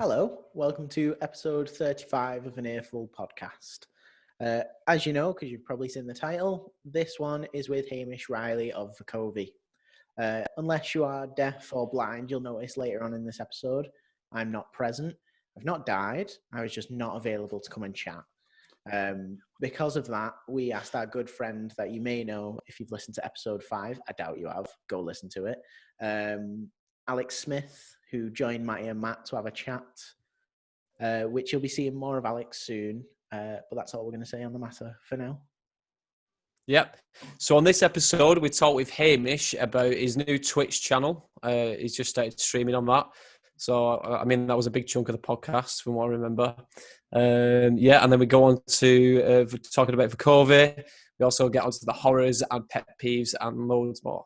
Hello, welcome to episode 35 of an Earful podcast. As you know, because you've probably seen the title, this one is with Hamish Reilly of Vukovi. Unless you are deaf or blind, you'll notice later on in this episode, I'm not present. I've not died, I was just not available to come and chat. Because of that, we asked our good friend that you may know if you've listened to episode 5, I doubt you have, go listen to it, Alex Smith, who joined Matty and Matt to have a chat, which you'll be seeing more of Alex soon, but that's all we're going to say on the matter for now. Yep. So on this episode, we talked with Hamish about his new Twitch channel. He's just started streaming on that. So, I mean, that was a big chunk of the podcast from what I remember. And then we go on to talking about Vukovi. We also get onto the horrors and pet peeves and loads more.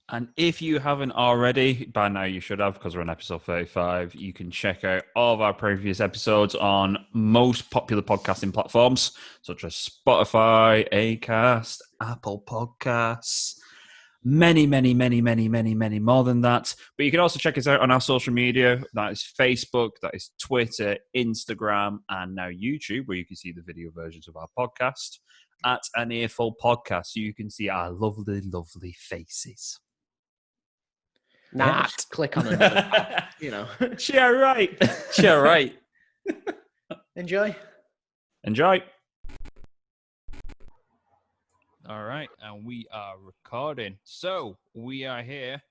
And if you haven't already, by now you should have, because we're on episode 35, you can check out all of our previous episodes on most popular podcasting platforms, such as Spotify, Acast, Apple Podcasts, many more than that. But you can also check us out on our social media. That is Facebook, that is Twitter, Instagram, and now YouTube, where you can see the video versions of our podcast at an Earful podcast. So you can see our lovely, lovely faces. Nah, click on another, Share right. Share right. Enjoy. All right, and we are recording. So we are here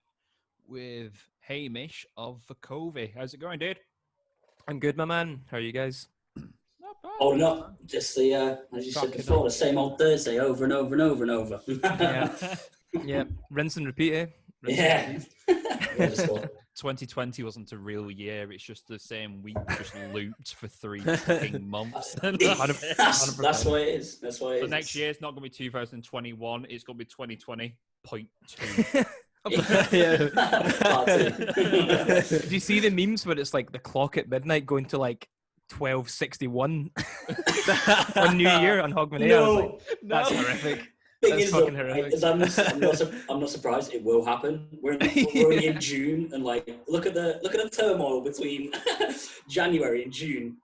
with Hamish of Vukovi. How's it going, dude? I'm good, my man. How are you guys? Not bad. Oh, no, just the, as you said before, the same old Thursday over and over and over and over. Yeah. Rinse and repeat, eh? Yeah. 2020 wasn't a real year. It's just the same week, just looped for 3 fucking months. 100%. That's what it is. So next year, it's not going to be 2021. It's going to be 2020.2. Did you see the memes where it's like the clock at midnight going to like 12:61 on New Year on Hogmanay? No, that's horrific. That's fucking horrific. I'm not surprised. It will happen. We're already in June, and like look at the turmoil between January and June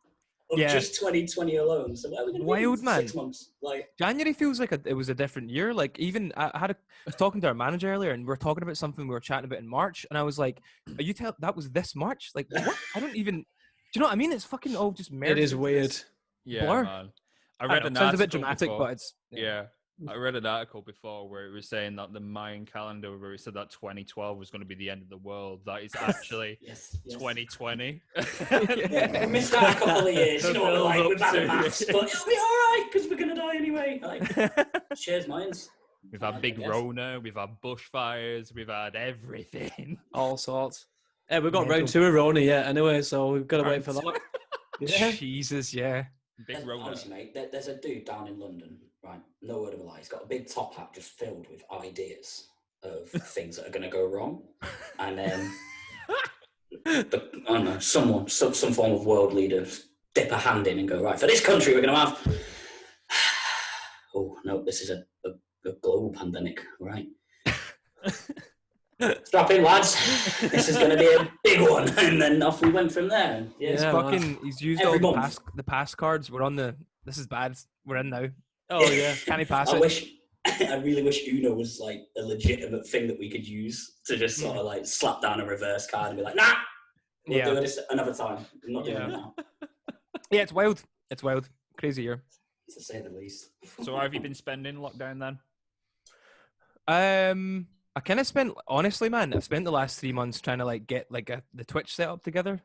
of just 2020 alone. So where are we going to be in 6 months? Like January feels like it was a different year. Like even I was talking to our manager earlier, and we were talking about something we were chatting about in March, and I was like, "Are you that was this March? Like what? I don't even. Do you know what I mean? It's fucking all just merged. It is weird. Yeah, blur. man. I read an sounds a bit article dramatic, before. but it's I read an article before where it was saying that the Mayan calendar, where it said that 2012 was going to be the end of the world, that is actually yes. 2020. We missed out a couple of years. You know what we're like with bad maths, but it'll be all right because we're going to die anyway. Like, shares minds. We've had big Rona, we've had bushfires, we've had everything. All sorts. Yeah, we've got round 2 of Rona yet anyway, so we've got to wait for that. Yeah. Jesus, yeah. Big Rona. Honestly, mate, there's a dude down in London, right? No word of a lie. He's got a big top hat just filled with ideas of things that are going to go wrong. And then, I don't know, some form of world leader dip a hand in and go, right, for this country we're going to have... Oh, no, this is a global pandemic, right? Strap in, lads. This is going to be a big one. And then off we went from there. He's used Every all month. the pass cards. We're on this is bad. We're in now. Oh, yeah. Can he pass it? I really wish Uno was like a legitimate thing that we could use to just sort of like slap down a reverse card and be like, nah, we'll do it another time. I'm not doing it now. Yeah, it's wild. It's wild. Crazy year. To say the least. So how have you been spending lockdown then? I kind of spent, honestly, man, I've spent the last 3 months trying to like get like the Twitch set up together,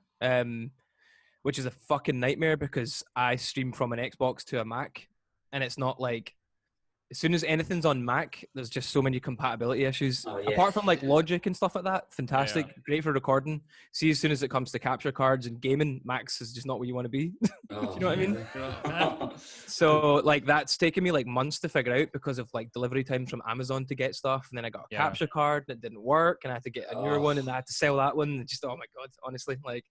which is a fucking nightmare because I stream from an Xbox to a Mac, and it's not like, as soon as anything's on Mac, there's just so many compatibility issues. Oh, yeah. Apart from like Logic and stuff like that, fantastic, great for recording. See, as soon as it comes to capture cards and gaming, Macs is just not where you want to be. Do you know what I mean? So like that's taken me like months to figure out because of like delivery times from Amazon to get stuff, and then I got a capture card and it didn't work, and I had to get a newer one, and I had to sell that one. And just oh my god, honestly, like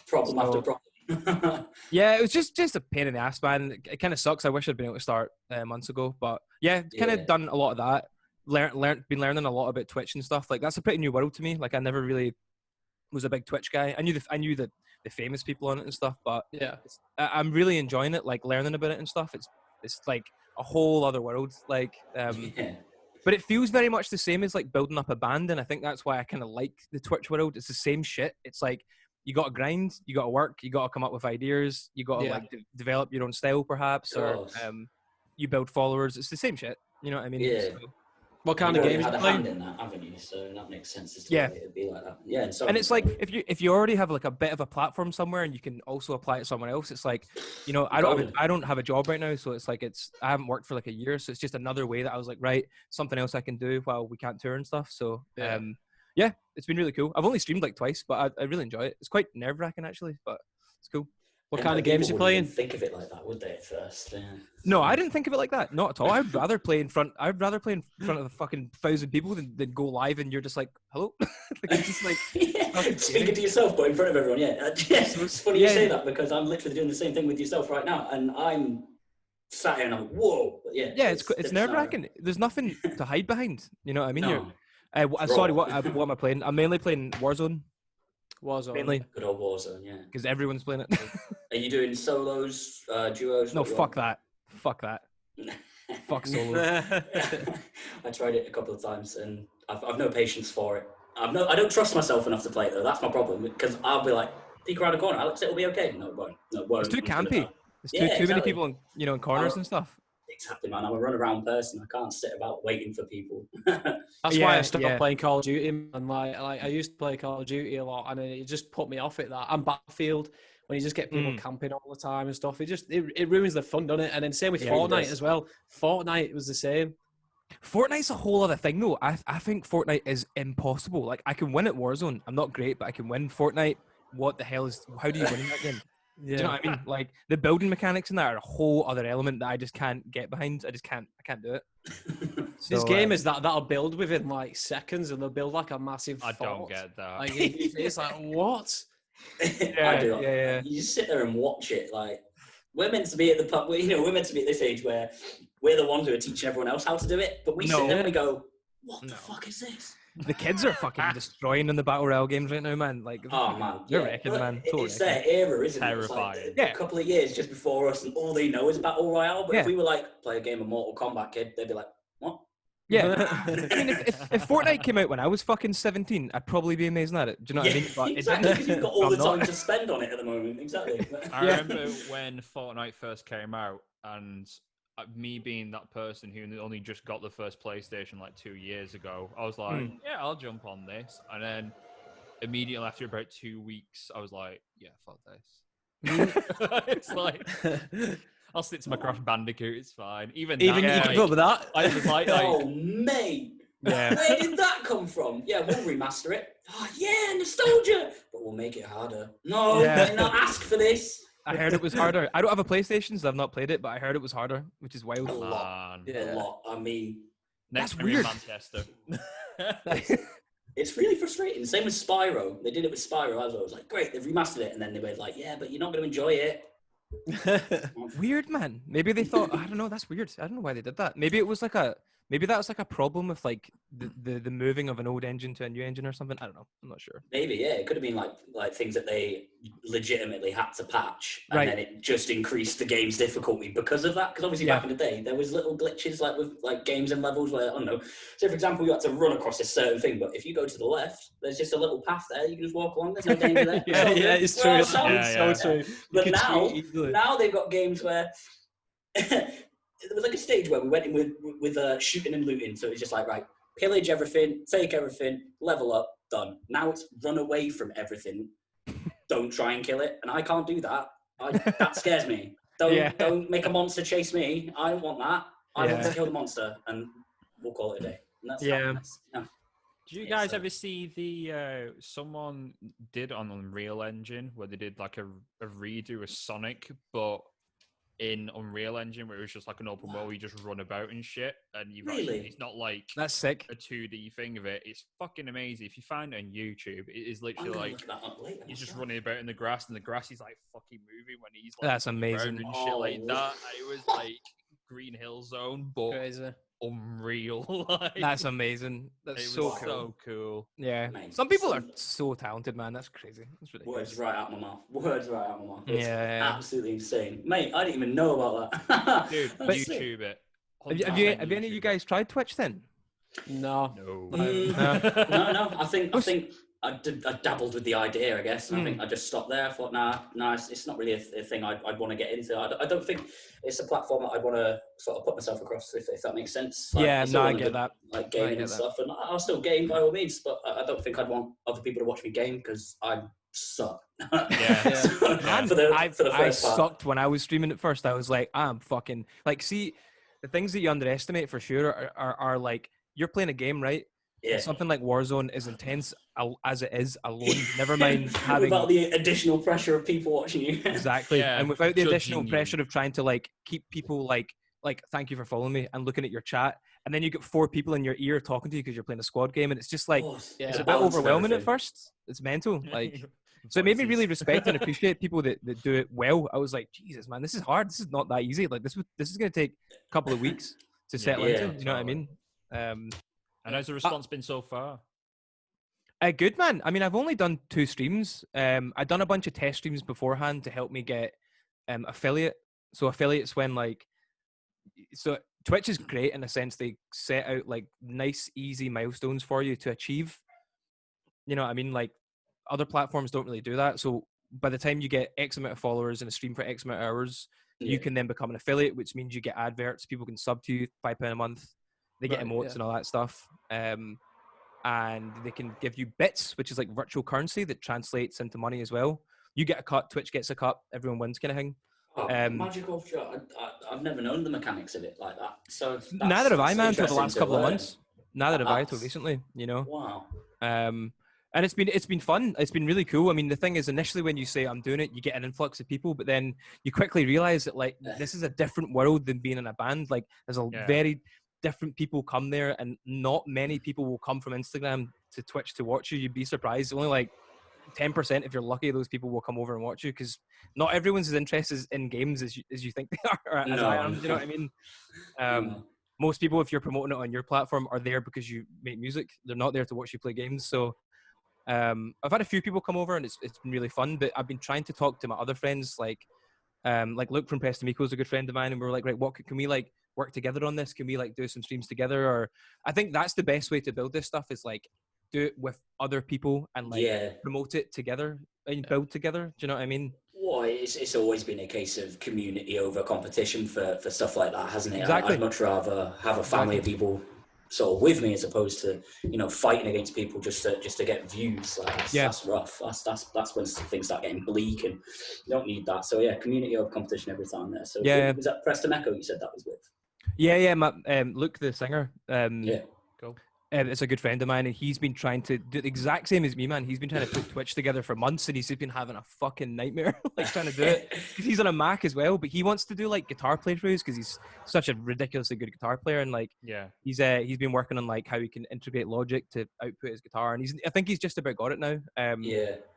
problem after problem. Yeah, it was just a pain in the ass, man. It kind of sucks. I wish I'd been able to start months ago, but yeah, kind of done a lot of that. Been learning a lot about Twitch and stuff. Like that's a pretty new world to me. Like I never really was a big Twitch guy. I knew the famous people on it and stuff, but Yeah. I'm really enjoying it, like learning about it and stuff. It's like a whole other world, like but it feels very much the same as like building up a band, and I think that's why I kind of like the Twitch world. It's the same shit. It's like you got to grind, you got to work, you got to come up with ideas, you got to like develop your own style perhaps, or you build followers. It's the same shit. You know what I mean? Yeah. So, What kind of games had you a play? hand in that, haven't you? So that makes sense as to Yeah. why it'd be like that. Yeah, and it's like if you already have like a bit of a platform somewhere and you can also apply it to someone else, it's like, you know, I don't have a job right now, so it's like I haven't worked for like a year, so it's just another way that I was like, right, something else I can do while we can't tour and stuff. So yeah, it's been really cool. I've only streamed like twice, but I really enjoy it. It's quite nerve-wracking actually, but it's cool. What kind of games you playing? Think of it like that, would they at first? Yeah. No, I didn't think of it like that. Not at all. I'd rather play in front of a fucking 1,000 people than go live and you're just like, hello. Like, it's just like speaking to yourself, but in front of everyone. Yeah, it's funny you say that because I'm literally doing the same thing with yourself right now, and I'm sat here and I'm like, whoa. But yeah, it's nerve-wracking. There's nothing to hide behind. You know what I mean? No. Sorry, what am I playing? I'm mainly playing Warzone. Mainly. Good old Warzone, yeah. Because everyone's playing it. Are you doing solos, duos? No, fuck that. Fuck solos. I tried it a couple of times and I've no patience for it. I don't trust myself enough to play it though. That's my problem because I'll be like, peek around the corner, Alex, it'll be okay. No, it won't. No, it won't. It's too campy. There's too many people in corners and stuff. Exactly, man. I'm a run-around person. I can't sit about waiting for people. That's why I stopped playing Call of Duty. And like I used to play Call of Duty a lot, and it just put me off it. That and Battlefield, when you just get people camping all the time and stuff, it ruins the fun, doesn't it? And then same with Fortnite as well. Fortnite was the same. Fortnite's a whole other thing, though. I think Fortnite is impossible. Like I can win at Warzone. I'm not great, but I can win Fortnite. What the hell is? How do you win in that game? Yeah. Do you know what I mean? Like the building mechanics in that are a whole other element that I just can't get behind. I can't do it. This game is that'll build within like seconds, and they'll build like a massive fort. I don't get that. Like, it's like what? I do. Yeah. You just sit there and watch it. Like we're meant to be at the pub. We're meant to be at this age where we're the ones who are teaching everyone else how to do it, but we sit there and we go, "What the fuck is this?" The kids are fucking destroying in the battle royale games right now, man. Like, they're wrecking, man. It's their era, isn't it? Terrifying. It's like a couple of years just before us, and all they know is battle royale. But if we were like, play a game of Mortal Kombat, kid, they'd be like, what? Yeah. I mean, if Fortnite came out when I was fucking 17, I'd probably be amazing at it. Do you know what I mean? But exactly, because you've got all the time to spend on it at the moment. Exactly. I remember when Fortnite first came out, and me being that person who only just got the first PlayStation like 2 years ago, I was like, yeah, I'll jump on this. And then immediately after about 2 weeks, I was like, yeah, fuck this. It's like, I'll stick to my Crash Bandicoot, it's fine. Even you keep up with that? I was like, oh, mate. Yeah. Where did that come from? Yeah, we'll remaster it. Oh, yeah, nostalgia. But we'll make it harder. No, did not ask for this. I heard it was harder. I don't have a PlayStation, so I've not played it, but I heard it was harder, which is wild. A lot. I mean, next weird. Manchester. It's really frustrating. Same with Spyro. They did it with Spyro as well. I was like, great, they've remastered it, and then they were like, yeah, but you're not going to enjoy it. Weird, man. Maybe they thought, I don't know, that's weird. I don't know why they did that. Maybe that was like a problem with like the moving of an old engine to a new engine or something. I don't know. I'm not sure. Maybe, yeah. It could have been like things that they legitimately had to patch, and then it just increased the game's difficulty because of that. Because obviously back in the day, there was little glitches like with like games and levels where, I don't know. So for example, you had to run across a certain thing, but if you go to the left, there's just a little path there. You can just walk along. There's no danger there. It's true. So true. But now they've got games where. There was like a stage where we went in with shooting and looting. So it was just like, right, pillage everything, take everything, level up, done. Now it's run away from everything. Don't try and kill it. And I can't do that. That scares me. Don't make a monster chase me. I don't want that. I want to kill the monster, and we'll call it a day. And that's Do you guys ever see the someone did on Unreal Engine where they did like a redo of Sonic, but in Unreal Engine where it was just like an open world, you just run about and shit, and it's not like that's sick. A 2D thing of it. It's fucking amazing. If you find it on YouTube, it is literally like he's just running about in the grass, and the grass is like fucking moving when he's like that's amazing and shit like that. It was like Green Hill Zone, but crazy. unreal. Like, That's amazing. That's it so was cool. so cool. Yeah. Mate, Some people are so talented, man. That's crazy. That's ridiculous. Words right out my mouth. Words right out my mouth. It's Yeah. absolutely insane. Mate, I didn't even know about that. Dude, That's sick. YouTube it. Have you any of you guys tried Twitch then? No. No. No. I think I dabbled with the idea, I guess, and I think I just stopped there. I thought, nah, it's not really a thing I'd want to get into. I don't think it's a platform that I'd want to sort of put myself across, if that makes sense. Like, Yeah, I still no, I wanna get do, that. like gaming and stuff, and I'll still game by all means, but I don't think I'd want other people to watch me game because I suck. Yeah. So, Man, for the I first part. sucked when I was streaming at first. I was like, I'm fucking like, see, the things that you underestimate for sure are like, you're playing a game, right? Yeah. Something like Warzone is intense as it is alone. Never mind having without the additional pressure of people watching you. exactly, Yeah, and without the judging additional you. pressure of trying to like keep people like thank you for following me and looking at your chat, and then you get 4 people in your ear talking to you because you're playing a squad game, and it's just like Course. it's The a bit balance of overwhelming at everything. first. It's mental, like. So it made me really respect and appreciate people that do it well. I was like, Jesus, man, this is hard. This is not that easy. Like this is going to take a couple of weeks to settle Yeah, into. You know what I totally. mean? And how's the response been so far? Good, man. I mean, I've only done 2 streams. I've done a bunch of test streams beforehand to help me get affiliate. So affiliates when like, so Twitch is great in a sense. They set out like nice, easy milestones for you to achieve. You know what I mean? Like other platforms don't really do that. So by the time you get X amount of followers in a stream for X amount of hours, you can then become an affiliate, which means you get adverts. People can sub to you £5 a month. They get Right, emotes yeah. and all that stuff. And they can give you bits, which is like virtual currency that translates into money as well. You get a cut, Twitch gets a cut, everyone wins kind of thing. Oh, magical shot. I've never known the mechanics of it like that. So Neither have I, man, until the interesting last to couple of learn. months. Neither have I until That's- recently, you know. Wow. And it's been fun. It's been really cool. I mean, the thing is, initially when you say I'm doing it, you get an influx of people, but then you quickly realize that like this is a different world than being in a band. Like there's a very different people come there, and not many people will come from Instagram to Twitch to watch you. You'd be surprised. Only like 10%, if you're lucky, those people will come over and watch you, because not everyone's as interested in games as you think they are, or as I am. Do you know what I mean? Most people, if you're promoting it on your platform, are there because you make music. They're not there to watch you play games. So I've had a few people come over, and it's been really fun. But I've been trying to talk to my other friends, like Luke from Preston Miko is a good friend of mine, and we were like, right, what can we like work together on this? Can we like do some streams together? Or I think that's the best way to build this stuff, is like do it with other people and like promote it together and build together. Do you know what I mean? Well, it's always been a case of community over competition for stuff like that, hasn't it? Exactly. I'd much rather have a family of people sort of with me, as opposed to, you know, fighting against people just to get views. Like that's rough. That's when things start getting bleak, and you don't need that. So yeah, community over competition every time there. So was that Preston Echo you said that was with? Yeah, Luke the singer. Cool. It's a good friend of mine, and he's been trying to do the exact same as me, man. He's been trying to put Twitch together for months, and he's been having a fucking nightmare like trying to do it. He's on a Mac as well, but he wants to do like guitar playthroughs because he's such a ridiculously good guitar player, and like he's been working on like how he can integrate Logic to output his guitar, and I think he's just about got it now.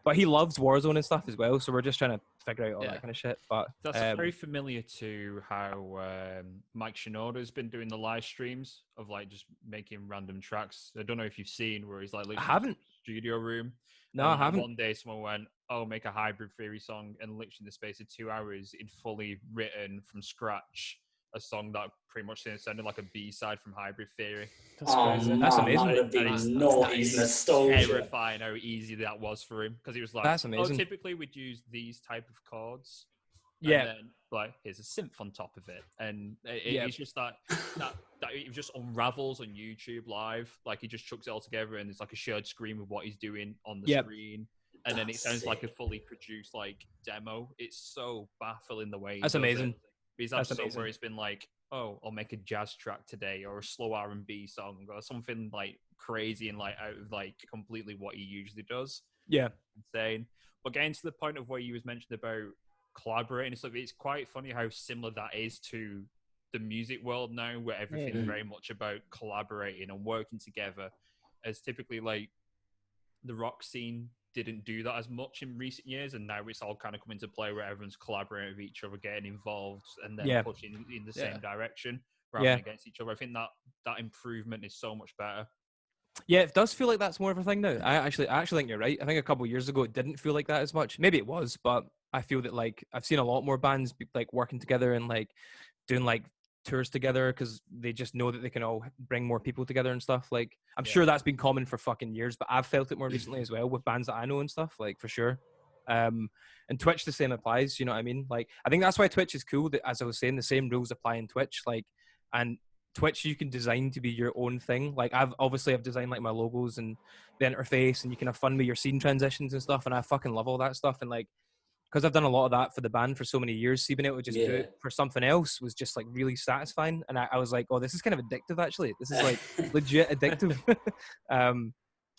But he loves Warzone and stuff as well, so we're just trying to figure out all that kind of shit. But that's very familiar to how Mike Shinoda's been doing the live streams of like just making random tracks. I don't know if you've seen where he's like I haven't. in the studio room. No, I haven't. One day someone went, "Oh, make a Hybrid Theory song," and literally in the space of 2 hours, he'd fully written from scratch a song that pretty much sounded like a B-side from Hybrid Theory. That's crazy. That's amazing. That would have been naughty nostalgia. Terrifying how easy that was for him, because he was like, that's amazing. "Oh, typically we'd use these type of chords." And then like here's a synth on top of it, and it's just that it just unravels on YouTube live. Like he just chucks it all together, and it's like a shared screen with what he's doing on the screen, and then it sounds like a fully produced like demo. It's so baffling the way that's amazing. He's had somewhere it's been like, "Oh, I'll make a jazz track today, or a slow R&B song, or something like crazy and like out of like completely what he usually does." Insane. But getting to the point of where you was mentioned about collaborating and stuff, it's quite funny how similar that is to the music world now, where everything's very much about collaborating and working together, as typically like the rock scene didn't do that as much in recent years, and now it's all kind of come into play where everyone's collaborating with each other, getting involved, and then pushing in the same direction. rather than against each other. I think that improvement is so much better. Yeah, it does feel like that's more of a thing now. I actually think you're right. I think a couple of years ago it didn't feel like that as much. Maybe it was, but I feel that like I've seen a lot more bands like working together and like doing like tours together because they just know that they can all bring more people together and stuff. Like I'm sure that's been common for fucking years, but I've felt it more recently as well with bands that I know and stuff, like for sure. And Twitch, the same applies, you know what I mean? Like I think that's why Twitch is cool, that as I was saying, the same rules apply in Twitch. Like, and Twitch you can design to be your own thing. Like I've designed like my logos and the interface, and you can have fun with your scene transitions and stuff, and I fucking love all that stuff. And like because I've done a lot of that for the band for so many years, so being able to just do it for something else was just like really satisfying. And I was like, oh, this is kind of addictive actually. This is like legit addictive.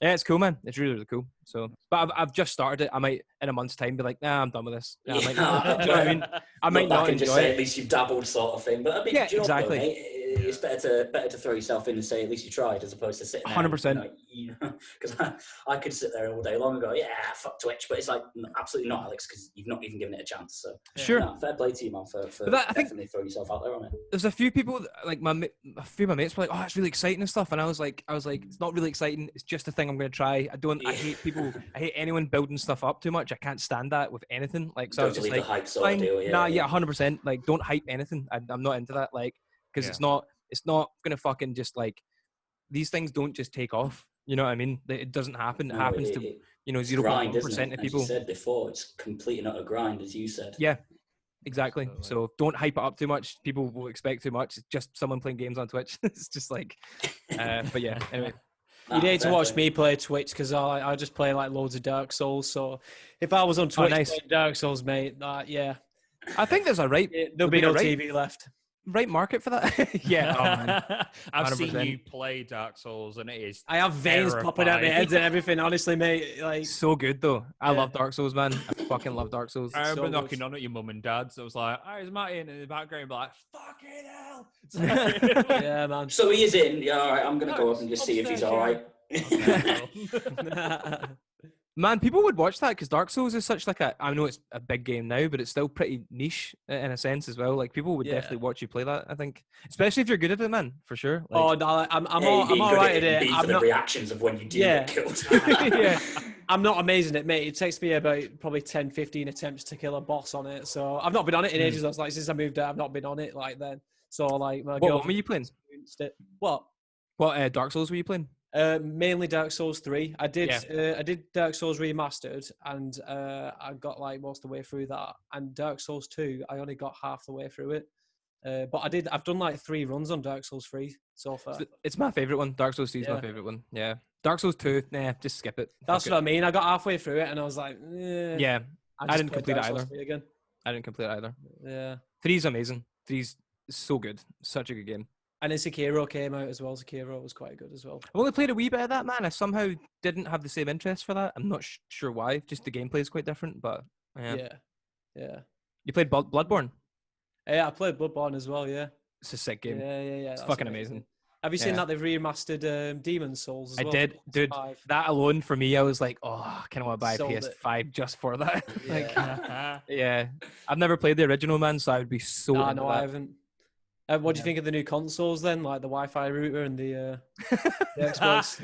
Yeah, it's cool, man. It's really, really cool. So, but I've just started it. I might in a month's time be like, nah, I'm done with this. I might not, do you know what I mean? I might not enjoy just say it. at least you've dabbled, sort of thing. But I mean, yeah, do you know exactly. What, mate? It's better to throw yourself in and say at least you tried, as opposed to sitting there. 100%. Because I could sit there all day long and go, yeah, fuck Twitch, but it's like absolutely not, Alex, because you've not even given it a chance. So sure, no, fair play to you, man, for definitely throwing yourself out there on it. There's a few people that, like a few of my mates were like, oh, it's really exciting and stuff, and I was like, it's not really exciting. It's just a thing I'm going to try. I hate people. I hate anyone building stuff up too much. I can't stand that with anything. Like, so I was just like, hype sort of deal, 100%. Like, don't hype anything. I'm not into that. Like, because it's not gonna fucking just like, these things don't just take off. You know what I mean? It doesn't happen. It happens to 0.1% of people. As you said before, it's complete and utter grind, as you said. Yeah. Exactly. So don't hype it up too much. People will expect too much. It's just someone playing games on Twitch. It's just like, but yeah. Anyway. You need to watch me play Twitch because I just play like loads of Dark Souls. So if I was on Twitch playing Dark Souls, mate, yeah. I think there's there'll be no TV left. Right market for that. Yeah. Oh, man. I've seen you play Dark Souls and it is I have veins popping out my head and everything, honestly, mate. Like, so good though. I love Dark Souls, man. I fucking love Dark Souls. I remember knocking on at your mum and dad's. I was like, oh, is Matty in the background? Like, fucking hell. Yeah, man. So he is in. Yeah, all right, I'm going to go up and just see if he's all right. Man, people would watch that because Dark Souls is such like I know it's a big game now, but it's still pretty niche in a sense as well. Like people would definitely watch you play that, I think, especially if you're good at it, man, for sure. Like, oh no, I'm all right at it. I'm not reactions of when you do get killed. Yeah, I'm not amazing at it, mate. It takes me about probably 10, 15 attempts to kill a boss on it. So I've not been on it in ages. I was like, since I moved out, I've not been on it like then. So like, what were you playing? What Dark Souls were you playing? Mainly Dark Souls 3. I did Dark Souls Remastered, and I got like most of the way through that. And Dark Souls 2, I only got half the way through it. But I've done like 3 runs on Dark Souls 3 so far. It's my favorite one. Dark Souls 3 is my favorite one. Yeah. Dark Souls 2, nah, just skip it. That's what I mean. I got halfway through it, and I was like, yeah. I didn't complete it either. I didn't complete it either. Yeah. 3's amazing. 3's so good. Such a good game. And then Sekiro came out as well. Sekiro was quite good as well. I've only played a wee bit of that, man. I somehow didn't have the same interest for that. I'm not sure why. Just the gameplay is quite different, but yeah. You played Bloodborne? Yeah, I played Bloodborne as well, yeah. It's a sick game. Yeah. It's fucking amazing. Have you seen that they've remastered Demon's Souls as well? I did, dude. That alone for me, I was like, oh, I kind of want to buy a PS5 just for that. Yeah. I've never played the original, man, so I would be so into that. I haven't. What do you think of the new consoles then, like the Wi-Fi router and the Xbox?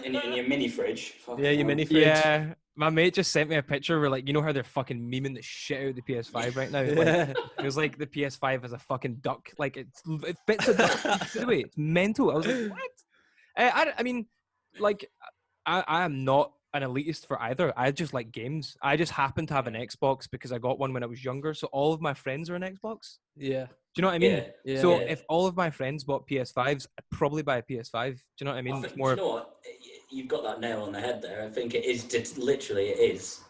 in your mini fridge. Yeah, your mini fridge. Yeah, my mate just sent me a picture where, like, you know how they're fucking memeing the shit out of the PS5 right now? Like, it was like the PS5 has a fucking duck. Like, it fits a duck. It's mental. I was like, what? I mean, like, I am not an elitist for either. I just like games. I just happen to have an Xbox because I got one when I was younger. So all of my friends are on Xbox. Yeah. Do you know what I mean? Yeah. So if all of my friends bought PS5s, I'd probably buy a PS5. Do you know what I mean? You know what? You've got that nail on the head there. I think it is just literally it is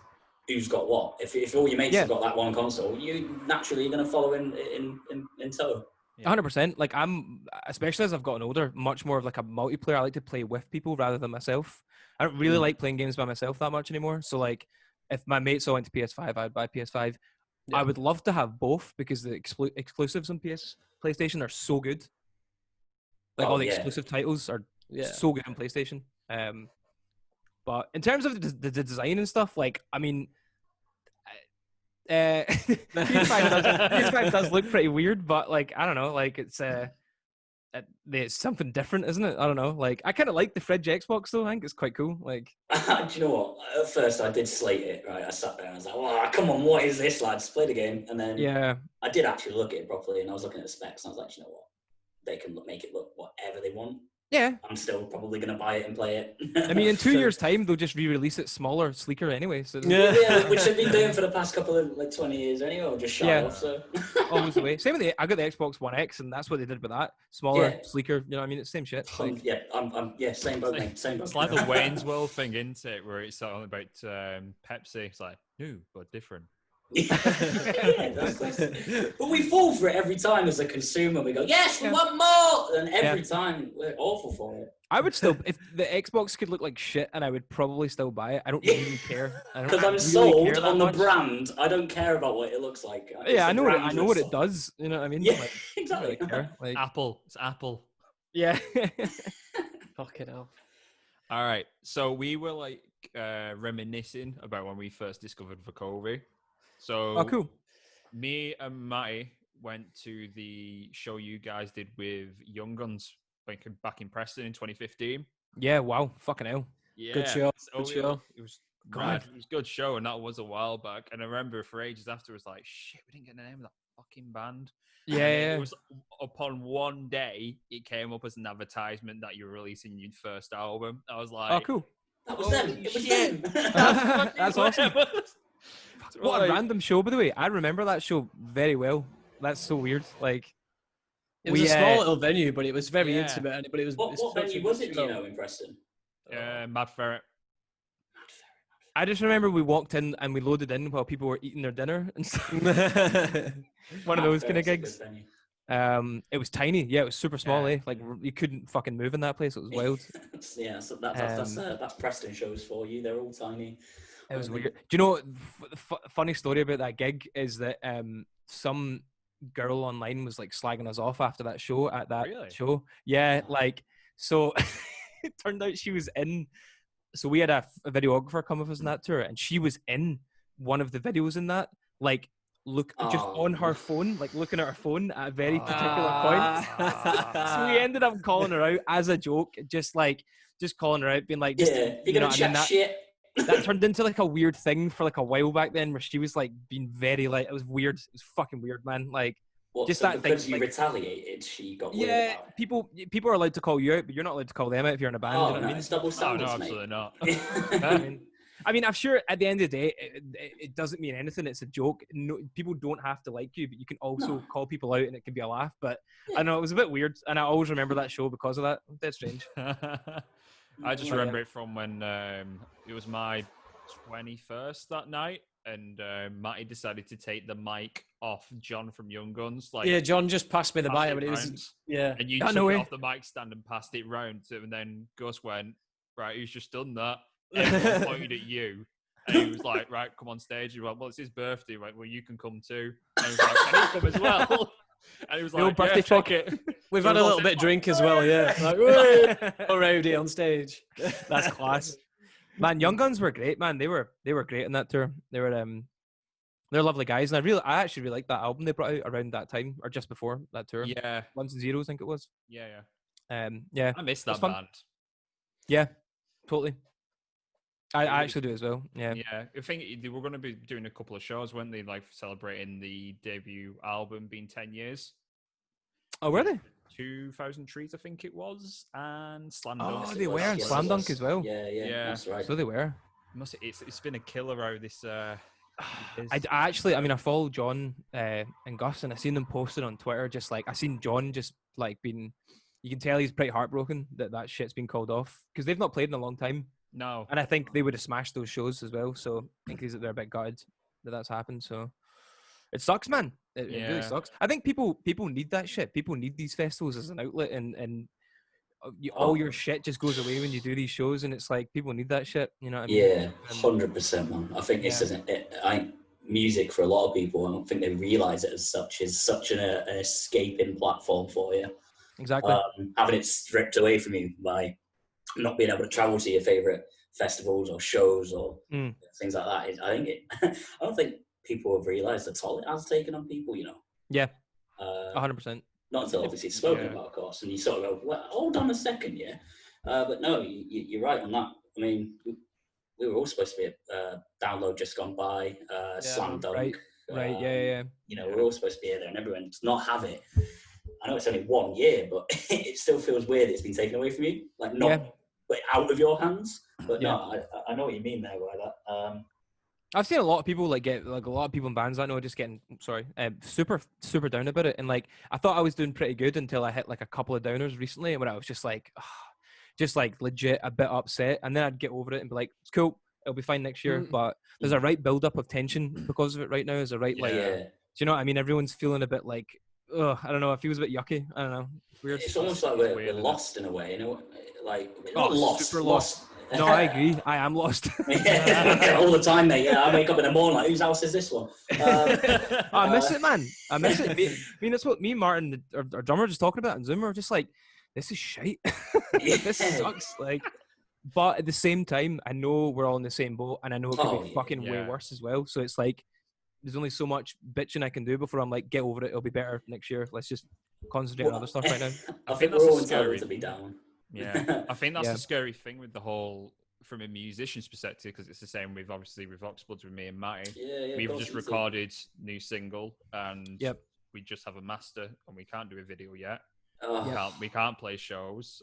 who's got what. If all your mates have got that one console, you naturally are going to follow in tow. 100%. Like especially as I've gotten older, much more of like a multiplayer. I like to play with people rather than myself. I don't really like playing games by myself that much anymore. So like, if my mates all went to PS5, I'd buy PS5. Yeah. I would love to have both because the exclusives on PlayStation are so good. Like all the exclusive titles are so good on PlayStation. But in terms of the design and stuff, like, I mean, PS5 does look pretty weird, but like, I don't know, like it's it's something different, isn't it? I don't know. Like, I kind of like the fridge Xbox though. I think it's quite cool. Like, do you know what? At first, I did slate it. Right, I sat there and I was like, "Oh, come on, what is this, lads? Play the game." And then yeah, I did actually look at it properly, and I was looking at the specs, and I was like, "You know what? They can make it look whatever they want. yeah. I'm still probably going to buy it and play it." I mean, in 2 years' time, they'll just re-release it smaller, sleeker anyway. So yeah, which they've been doing for the past couple of 20 years anyway. Or just shy off. So always the way. Same with I got the Xbox One X, and that's what they did with that. Smaller, sleeker. You know what I mean? It's the same shit. Like, same boat, mate. Same boat. It's like the Wayne's World thing, isn't it? Where it's all about Pepsi. It's like new but different. But we fall for it every time as a consumer. We go, yes, we want more, and every time we're awful for it. I would still, if the Xbox could look like shit, and I would probably still buy it. I don't really care because I'm sold on the brand. I don't care about what it looks like. I know what it does. You know what I mean? Yeah, like, exactly. Really care. Like, Apple. It's Apple. Yeah. Fucking hell. All right. So we were like reminiscing about when we first discovered Vukovi. So cool. Me and Matty went to the show you guys did with Young Guns back in Preston in 2015. Yeah, wow. Fucking hell. Yeah. Good show. So Good show. It was God. It was a good show, and that was a while back. And I remember for ages after, it was like, shit, we didn't get the name of that fucking band. Yeah. It was upon one day, it came up as an advertisement that you were releasing your first album. I was like, oh, cool. That was them. It was them. That's awesome. What a random show, by the way. I remember that show very well. That's so weird. Like, it was a small little venue, but it was very intimate. But it was what venue was it? Do you know in Preston? Mad Ferret. I just remember we walked in and we loaded in while people were eating their dinner and stuff. One of those kind of gigs. It was tiny. Yeah, it was super small. Like, you couldn't fucking move in that place. It was wild. Yeah, so that's Preston shows for you. They're all tiny. It was weird. Do you know, funny story about that gig is that some girl online was like slagging us off after that show at that show. Yeah, like, so it turned out she was in. So we had a videographer come with us on that tour, and she was in one of the videos in that, like, just on her phone, like looking at her phone at a very particular point. So we ended up calling her out as a joke, just calling her out, being like, you're gonna chat shit. That turned into like a weird thing for like a while back then, where she was like being very like, it was weird. It was fucking weird, man. Like, just that because you retaliated, she got weird about it. people are allowed to call you out, but you're not allowed to call them out if you're in a band. Oh, you know no, what I mean? it's double standards, no, absolutely not. I mean, I'm sure at the end of the day, it doesn't mean anything. It's a joke. No, people don't have to like you, but you can also call people out, and it can be a laugh. But I know it was a bit weird, and I always remember that show because of that. That's strange. I just remember it from when it was my 21st that night, and Matty decided to take the mic off John from Young Guns. Like, yeah, John just passed me the mic, but it was and you took it off the mic stand and passed it round, and then Gus went, right, who's just done that? Everyone pointed at you, and he was like, right, come on stage. He went, well, it's his birthday. He went, well, you can come too. And he was like, can he come as well? And he was like, birthday fuck it. We've had a little bit of drink as well, yeah. Like, oh, rowdy on stage. That's class. Man, Young Guns were great, man. They were great in that tour. They're lovely guys, and I actually really liked that album they brought out around that time, or just before that tour. Yeah, Ones and Zeros, I think it was. Yeah. Yeah. I missed that band. Yeah, totally. I actually do as well. Yeah. Yeah. I think they were going to be doing a couple of shows, weren't they? Like celebrating the debut album being 10 years. Oh, were they? 2000 Trees, I think it was, and Slam Dunk. Oh, they were, and Slam Dunk as well. Yeah, that's right. So they were. It's been a killer how this. I follow John and Gus, and I seen them posted on Twitter. Just like I seen John just like being, you can tell he's pretty heartbroken that shit's been called off because they've not played in a long time. No, and I think they would have smashed those shows as well. So I think they're a bit gutted that's happened. So it sucks, man. It really sucks. I think people need that shit. People need these festivals as an outlet, and all your shit just goes away when you do these shows, and it's like people need that shit. You know what I mean? Yeah, 100%, man. I think this isn't it. Music for a lot of people, I don't think they realise it as such, is such an escaping platform for you. Exactly. Having it stripped away from you by not being able to travel to your favourite festivals or shows or things like that. I don't think people have realised the toll it has taken on people, you know. Yeah, 100%. Not until obviously it's spoken about, of course, and you sort of go, well, hold on a second, yeah. But no, you're right on that. I mean, we were all supposed to be a Download Just Gone By, Slam Dunk. Right, yeah. You know, we're all supposed to be there, and everyone does not have it. I know it's only 1 year, but it still feels weird it's been taken away from you, like not but out of your hands. But no, I know what you mean there by that. I've seen a lot of people get a lot of people in bands I know just getting super down about it, and like I thought I was doing pretty good until I hit like a couple of downers recently, when I was just like legit a bit upset, and then I'd get over it and be like, it's cool, it'll be fine next year. But there's a right build up of tension because of it right now. There's a right do you know what I mean? Everyone's feeling a bit like, I don't know, it feels a bit yucky. I don't know. It's weird. It's almost like we're lost in a way, you know, like not lost. Super lost. No, I agree. I am lost. All the time, mate. Yeah, I wake up in the morning like, whose house is this one? I miss it, man. I miss it. I mean, that's what me and Martin, our drummer, just talking about in Zoom. We're just like, this is shite. This sucks. Like, but at the same time, I know we're all in the same boat, and I know it could be fucking way worse as well. So it's like, there's only so much bitching I can do before I'm like, get over it. It'll be better next year. Let's just concentrate on other stuff right now. I think we're all entitled to be down. Yeah, I think that's the scary thing with the whole, from a musician's perspective, because it's the same with obviously with Oxblood, with me and Matty. We've just recorded new single, and we just have a master, and we can't do a video yet. We can't play shows.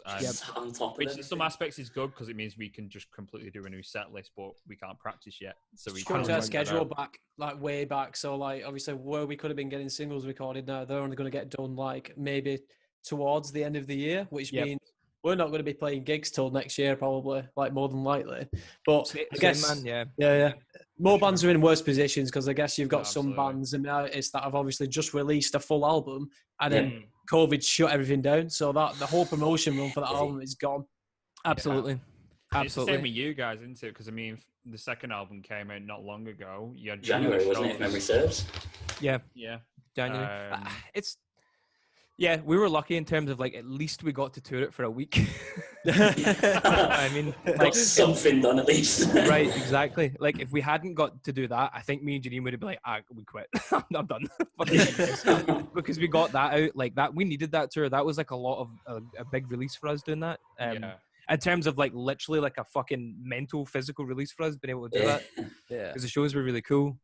On top of it, in some aspects is good because it means we can just completely do a new set list, but we can't practice yet. So we can't our schedule back, like way back. So like obviously where we could have been getting singles recorded now, they're only going to get done like maybe towards the end of the year, which means we're not going to be playing gigs till next year, probably, like more than likely. But I guess, more bands are in worse positions because I guess you've got some bands and artists that have obviously just released a full album, and then COVID shut everything down. So that the whole promotion run for that album is gone. Absolutely. It's the same with you guys, isn't it? Because I mean, the second album came out not long ago. You had January, wasn't it? If memory serves. Yeah. January. We were lucky in terms of like at least we got to tour it for a week. I mean, got something done at least. Right, exactly. Like if we hadn't got to do that, I think me and Janine would have been like, we quit. I'm done. Because we got that out like that. We needed that tour. That was like a lot of a big release for us doing that. In terms of like literally like a fucking mental, physical release for us, being able to do that. Because the shows were really cool.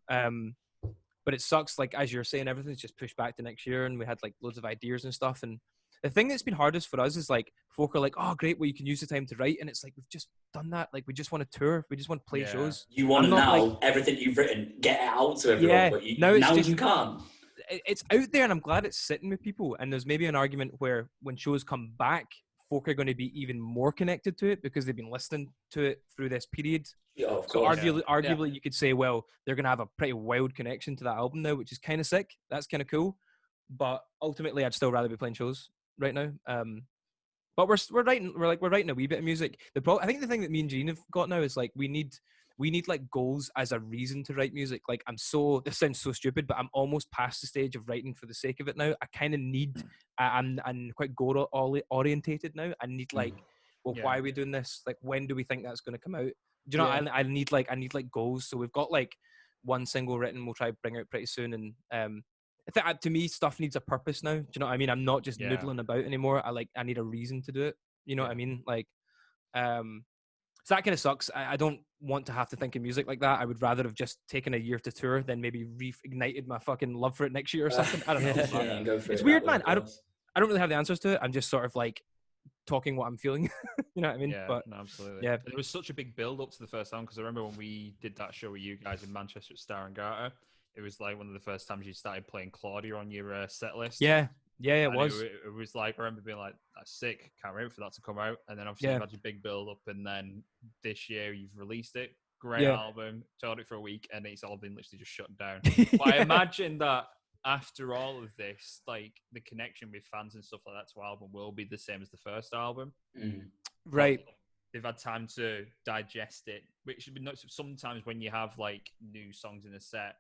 But it sucks, like, as you're saying, everything's just pushed back to next year, and we had, like, loads of ideas and stuff. And the thing that's been hardest for us is, like, folk are like, oh, great, well, you can use the time to write. And it's like, we've just done that. Like, we just want to tour. We just want to play shows. You want to now, everything you've written, get it out to everyone. But now you can't. It's out there, and I'm glad it's sitting with people. And there's maybe an argument where when shows come back, folk are going to be even more connected to it because they've been listening to it through this period. Yeah, of so course, arguably, you could say, well, they're going to have a pretty wild connection to that album now, which is kind of sick. That's kind of cool. But ultimately, I'd still rather be playing shows right now. But we're writing a wee bit of music. I think the thing that me and Gene have got now is like we need like goals as a reason to write music. Like this sounds so stupid, but I'm almost past the stage of writing for the sake of it now. I kind of need. I'm quite goal orientated now. I need like, why are we doing this? Like, when do we think that's going to come out? Do you know? I need like goals. So we've got like one single written. We'll try to bring out pretty soon. And I think to me, stuff needs a purpose now. Do you know what I mean? I'm not just noodling about anymore. I need a reason to do it. You know what I mean? Like, so that kind of sucks. I don't want to have to think of music like that. I would rather have just taken a year to tour than maybe reignited my fucking love for it next year or something. I don't know. It's weird, man. I don't really have the answers to it. I'm just sort of like talking what I'm feeling. You know what I mean? Yeah, but, no, absolutely. Yeah. There was such a big build up to the first album because I remember when we did that show with you guys in Manchester at Star and Garter, it was like one of the first times you started playing Claudia on your set list. Yeah, it was. It was like, I remember being like, that's sick. Can't wait for that to come out. And then obviously you've had your big build up, and then this year you've released it. Great album. Toured it for a week, and it's all been literally just shut down. But I imagine that after all of this, like the connection with fans and stuff like that to album will be the same as the first album. Right. They've had time to digest it, which sometimes when you have like new songs in a set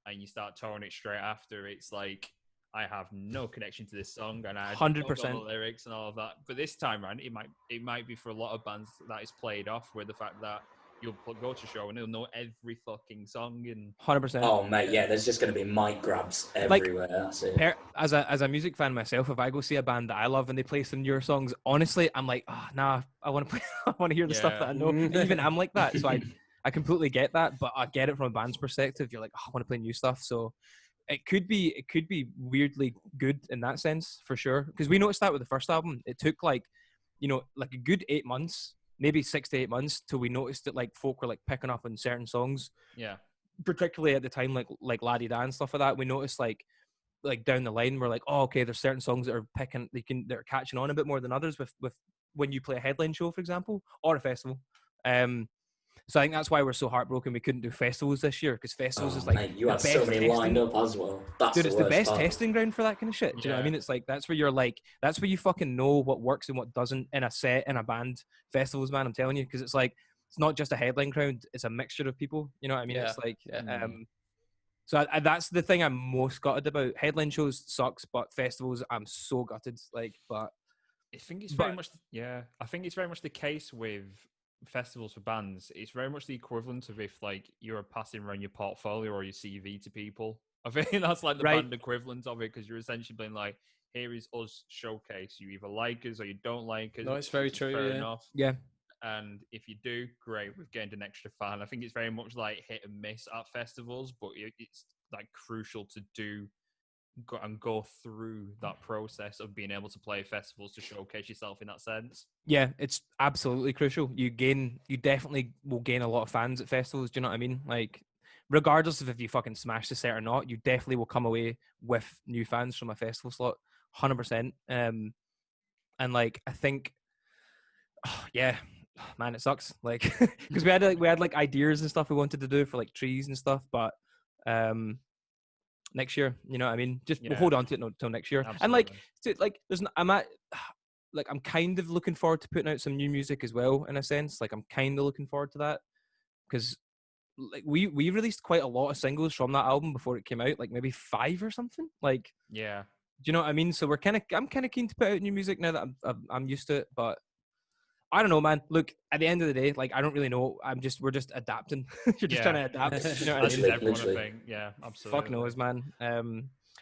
and you start touring it straight after, it's like, I have no connection to this song, and I 100% the lyrics and all of that. But this time around, it might be for a lot of bands that is played off with the fact that you'll go to a show and they'll know every fucking song. And 100%. Oh mate, yeah, there's just going to be mic grabs everywhere. That's it. As a music fan myself, if I go see a band that I love and they play some newer songs, honestly, I'm like, oh, nah, I want to play. I want to hear the stuff that I know. Even I'm like that, so I completely get that. But I get it from a band's perspective. You're like, oh, I want to play new stuff. So it could be weirdly good in that sense for sure. Because we noticed that with the first album, it took like a good 8 months, maybe 6 to 8 months, till we noticed that like folk were like picking up on certain songs. Yeah. Particularly at the time, like Laddie Da and stuff like that, we noticed like down the line, we're like, oh, okay, there's certain songs that are they're catching on a bit more than others with when you play a headline show, for example, or a festival. So I think that's why we're so heartbroken we couldn't do festivals this year, because festivals is like mate, you had so many lined up as well. That's dude, it's the best part. testing ground for that kind of shit. Do you know what I mean? It's like that's where you fucking know what works and what doesn't in a set, in a band. Festivals, man, I'm telling you, because it's like it's not just a headline crowd; it's a mixture of people. You know what I mean? It's like, so that's the thing I'm most gutted about. Headline shows sucks, but festivals, I'm so gutted. Like, but I think it's very much I think it's very much the case with festivals for bands. It's very much the equivalent of if like you're passing around your portfolio or your CV to people. I think that's like the band equivalent of it, because you're essentially being like, here is us showcase. You either like us or you don't like us. No, it's very true. Fair enough. Yeah. And if you do, great, we've gained an extra fan. I think it's very much like hit and miss at festivals, but it's like crucial to go through that process of being able to play festivals to showcase yourself in that sense. Yeah, it's absolutely crucial. You definitely will gain a lot of fans at festivals. Do you know what I mean? Like, regardless of if you fucking smash the set or not, you definitely will come away with new fans from a festival slot, 100%. And like, I think, man, it sucks. Like, because we had like ideas and stuff we wanted to do for like trees and stuff, but next year, you know what I mean? Just we'll hold on to it until next year. Absolutely. And like, I'm kind of looking forward to putting out some new music as well, in a sense. Like, I'm kind of looking forward to that, because like we released quite a lot of singles from that album before it came out, like maybe 5 or something. Like, yeah, do you know what I mean? So I'm kind of keen to put out new music now that I'm used to it, but I don't know, man. Look, at the end of the day, like, I don't really know. We're just adapting. You're just trying to adapt. You know what I mean? Everyone, I think. Yeah, absolutely. Fuck knows, man.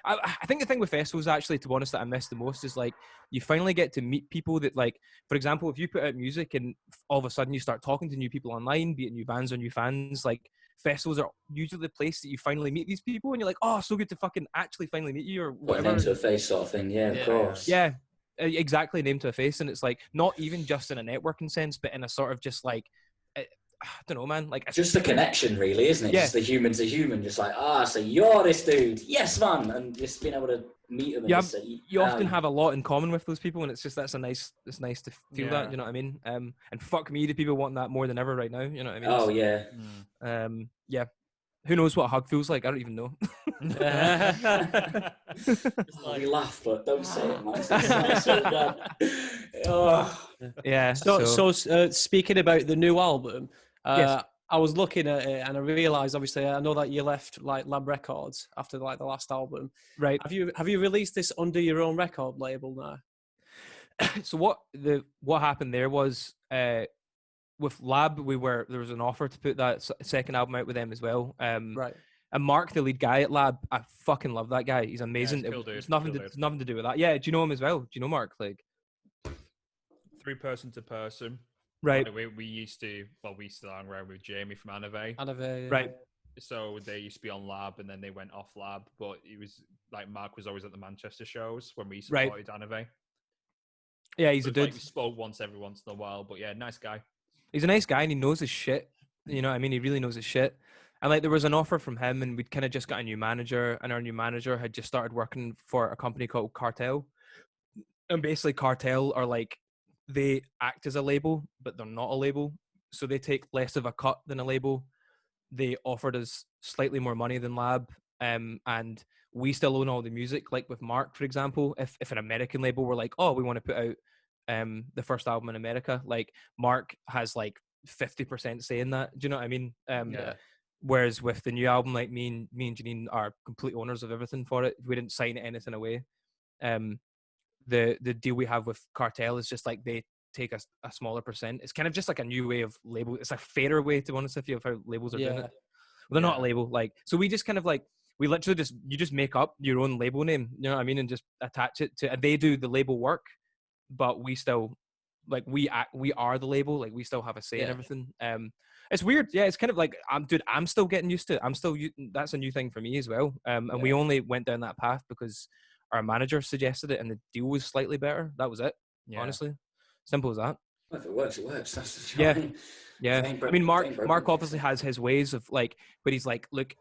I think the thing with festivals, actually, to be honest, that I miss the most is like you finally get to meet people that, like, for example, if you put out music and all of a sudden you start talking to new people online, be it new bands or new fans, like, festivals are usually the place that you finally meet these people, and you're like, oh, so good to fucking actually finally meet you, or whatever. Name to a face sort of thing, yeah, of course. Yeah, exactly, name to a face. And it's like not even just in a networking sense, but in a sort of just like, I don't know, man. Like, just the connection, really, isn't it? Yeah. Just the human to human, just like, so you're this dude, yes, man, and just being able to meet them. And you often have a lot in common with those people, and it's nice to feel that. You know what I mean? And fuck me, the people want that more than ever right now. You know what I mean? Oh yeah. Yeah. Who knows what a hug feels like? I don't even know. We laugh, but don't say it, man. It's so bad. Oh. Yeah. So speaking about the new album, yes. I was looking at it and I realised, obviously, I know that you left like Lab Records after like the last album. Right. Have you released this under your own record label now? So what happened there was, with Lab, there was an offer to put that second album out with them as well. Right. And Mark, the lead guy at Lab, I fucking love that guy. He's amazing. It's nothing to do with that. Yeah. Do you know him as well? Do you know Mark? Like, 3 person to person. Right. Like we used to hang around with Jamie from Anave. Yeah. Right. So they used to be on Lab, and then they went off Lab. But it was like Mark was always at the Manchester shows when we supported Anave. Yeah, he's a dude. Like, we spoke every once in a while, but yeah, nice guy. He's a nice guy, and he knows his shit. You know what I mean? He really knows his shit. And like, there was an offer from him, and we'd kind of just got a new manager, and our new manager had just started working for a company called Cartel. And basically, Cartel are like, they act as a label, but they're not a label. So they take less of a cut than a label. They offered us slightly more money than Lab. And we still own all the music. Like with Mark, for example, if an American label were like, oh, we want to put out the first album in America, like Mark has like 50% say in that. Do you know what I mean? Whereas with the new album, like me and Janine are complete owners of everything for it. We didn't sign anything away. The deal we have with Cartel is just like they take a smaller percent. It's kind of just like a new way of label. It's a fairer way, to be honest with you, of how labels are doing it. Well, they're not a label, like, so we just kind of like, we literally just make up your own label name, you know what I mean, and just attach it to, and they do the label work, but we still, like, we are the label, like, we still have a say in everything. It's weird, it's kind of like, I'm still getting used to it. That's a new thing for me as well. And we only went down that path because our manager suggested it, and the deal was slightly better. That was it. Honestly, simple as that. Well, if it works, it works. That's yeah. I mean, Mark obviously has his ways of, like, but he's like, look,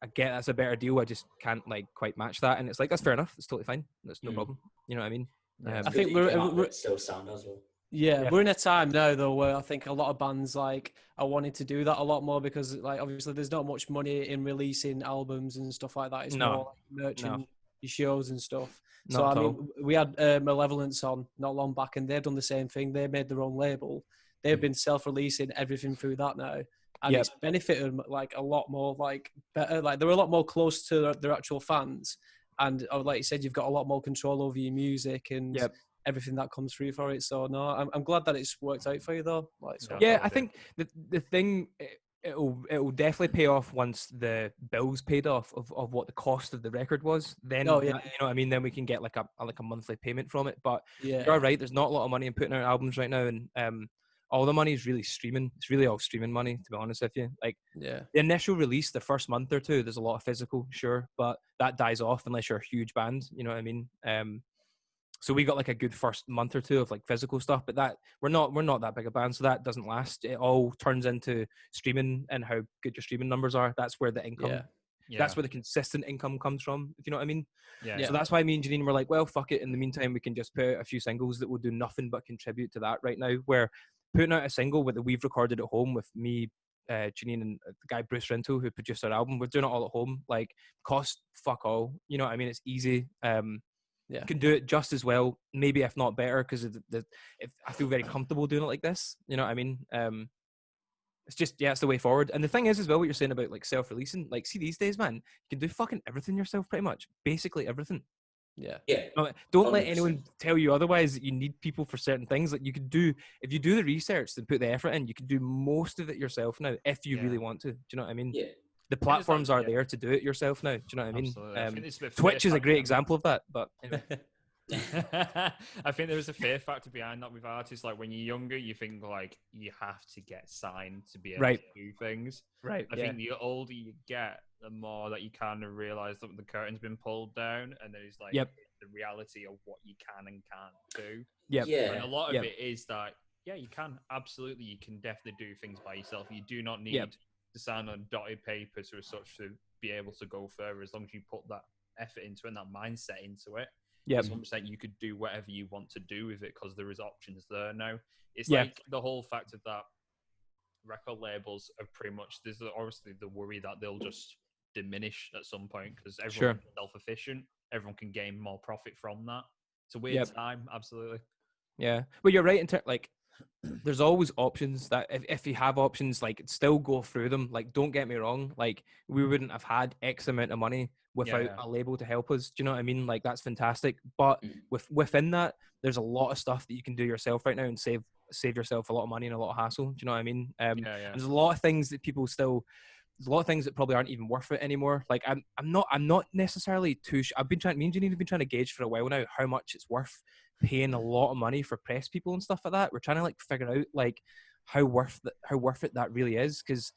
I get that's a better deal. I just can't, like, quite match that, and it's like, that's fair enough. It's totally fine. That's no problem. You know what I mean? I think we're still sound as well. Yeah, we're in a time now though where I think a lot of bands like are wanting to do that a lot more because, like, obviously there's not much money in releasing albums and stuff like that. It's more like merchant shows and stuff. So I mean, we had Malevolence on not long back, and they've done the same thing. They made their own label. They've been self-releasing everything through that now, and it's benefited them, like, a lot more, like, better. Like, they're a lot more close to their actual fans, and like you said, you've got a lot more control over your music and everything that comes through for it. So no, I'm glad that it's worked out for you though. Like, so I think the thing, it'll definitely pay off once the bills paid off of what the cost of the record was. Then you know what I mean. Then we can get like a monthly payment from it. But you're right. There's not a lot of money in putting out albums right now, and all the money is really streaming. It's really all streaming money, to be honest with you. Like, the initial release, the first month or two, there's a lot of physical, sure, but that dies off unless you're a huge band. You know what I mean? So we got like a good first month or two of like physical stuff, but that we're not that big a band, so that doesn't last. It all turns into streaming and how good your streaming numbers are. That's where the income, that's where the consistent income comes from, if you know what I mean. So that's why me and Janine were like, well, fuck it. In the meantime, we can just put out a few singles that will do nothing but contribute to that right now. Where putting out a single that we've recorded at home with me, Janine, and the guy Bruce Rinto, who produced our album, we're doing it all at home. Like, cost fuck all. You know what I mean? It's easy. Can do it just as well, maybe if not better, because if I feel very comfortable doing it like this. You know what I mean? It's just it's the way forward. And the thing is as well, what you're saying about like self-releasing, like, see, these days, man, you can do fucking everything yourself, pretty much, basically everything. Don't let anyone tell you otherwise, that you need people for certain things. Like, you could do, if you do the research and put the effort in, you can do most of it yourself now if you really want to. Do you know what I mean? The platforms are there to do it yourself now. Do you know what I mean? Twitch is a great example of that. But anyway. I think there is a fear factor behind that with artists. Like, when you're younger, you think like you have to get signed to be able to do things. I think the older you get, the more that you kind of realize that the curtain's been pulled down, and there's like the reality of what you can and can't do. And a lot of it is that you can absolutely, you can definitely do things by yourself. You do not need to sign on dotted paper to such to be able to go further, as long as you put that effort into it and that mindset into it. As 100%, you could do whatever you want to do with it, because there is options there now. It's like the whole fact of that record labels are pretty much, there's obviously the worry that they'll just diminish at some point, because everyone's self-efficient, everyone can gain more profit from that. It's a weird time, absolutely. Well, you're right in terms, like, there's always options. That if you have options, like, still go through them. Like, don't get me wrong, like, we wouldn't have had X amount of money without a label to help us. Do you know what I mean? Like, that's fantastic. But within that, there's a lot of stuff that you can do yourself right now and save yourself a lot of money and a lot of hassle. Do you know what I mean? There's a lot of things that people still. There's a lot of things that probably aren't even worth it anymore. Like, I'm not necessarily too. Me and Janine have been trying to gauge for a while now how much it's worth paying a lot of money for press people and stuff like that. We're trying to, like, figure out, like, how worth it that really is. Because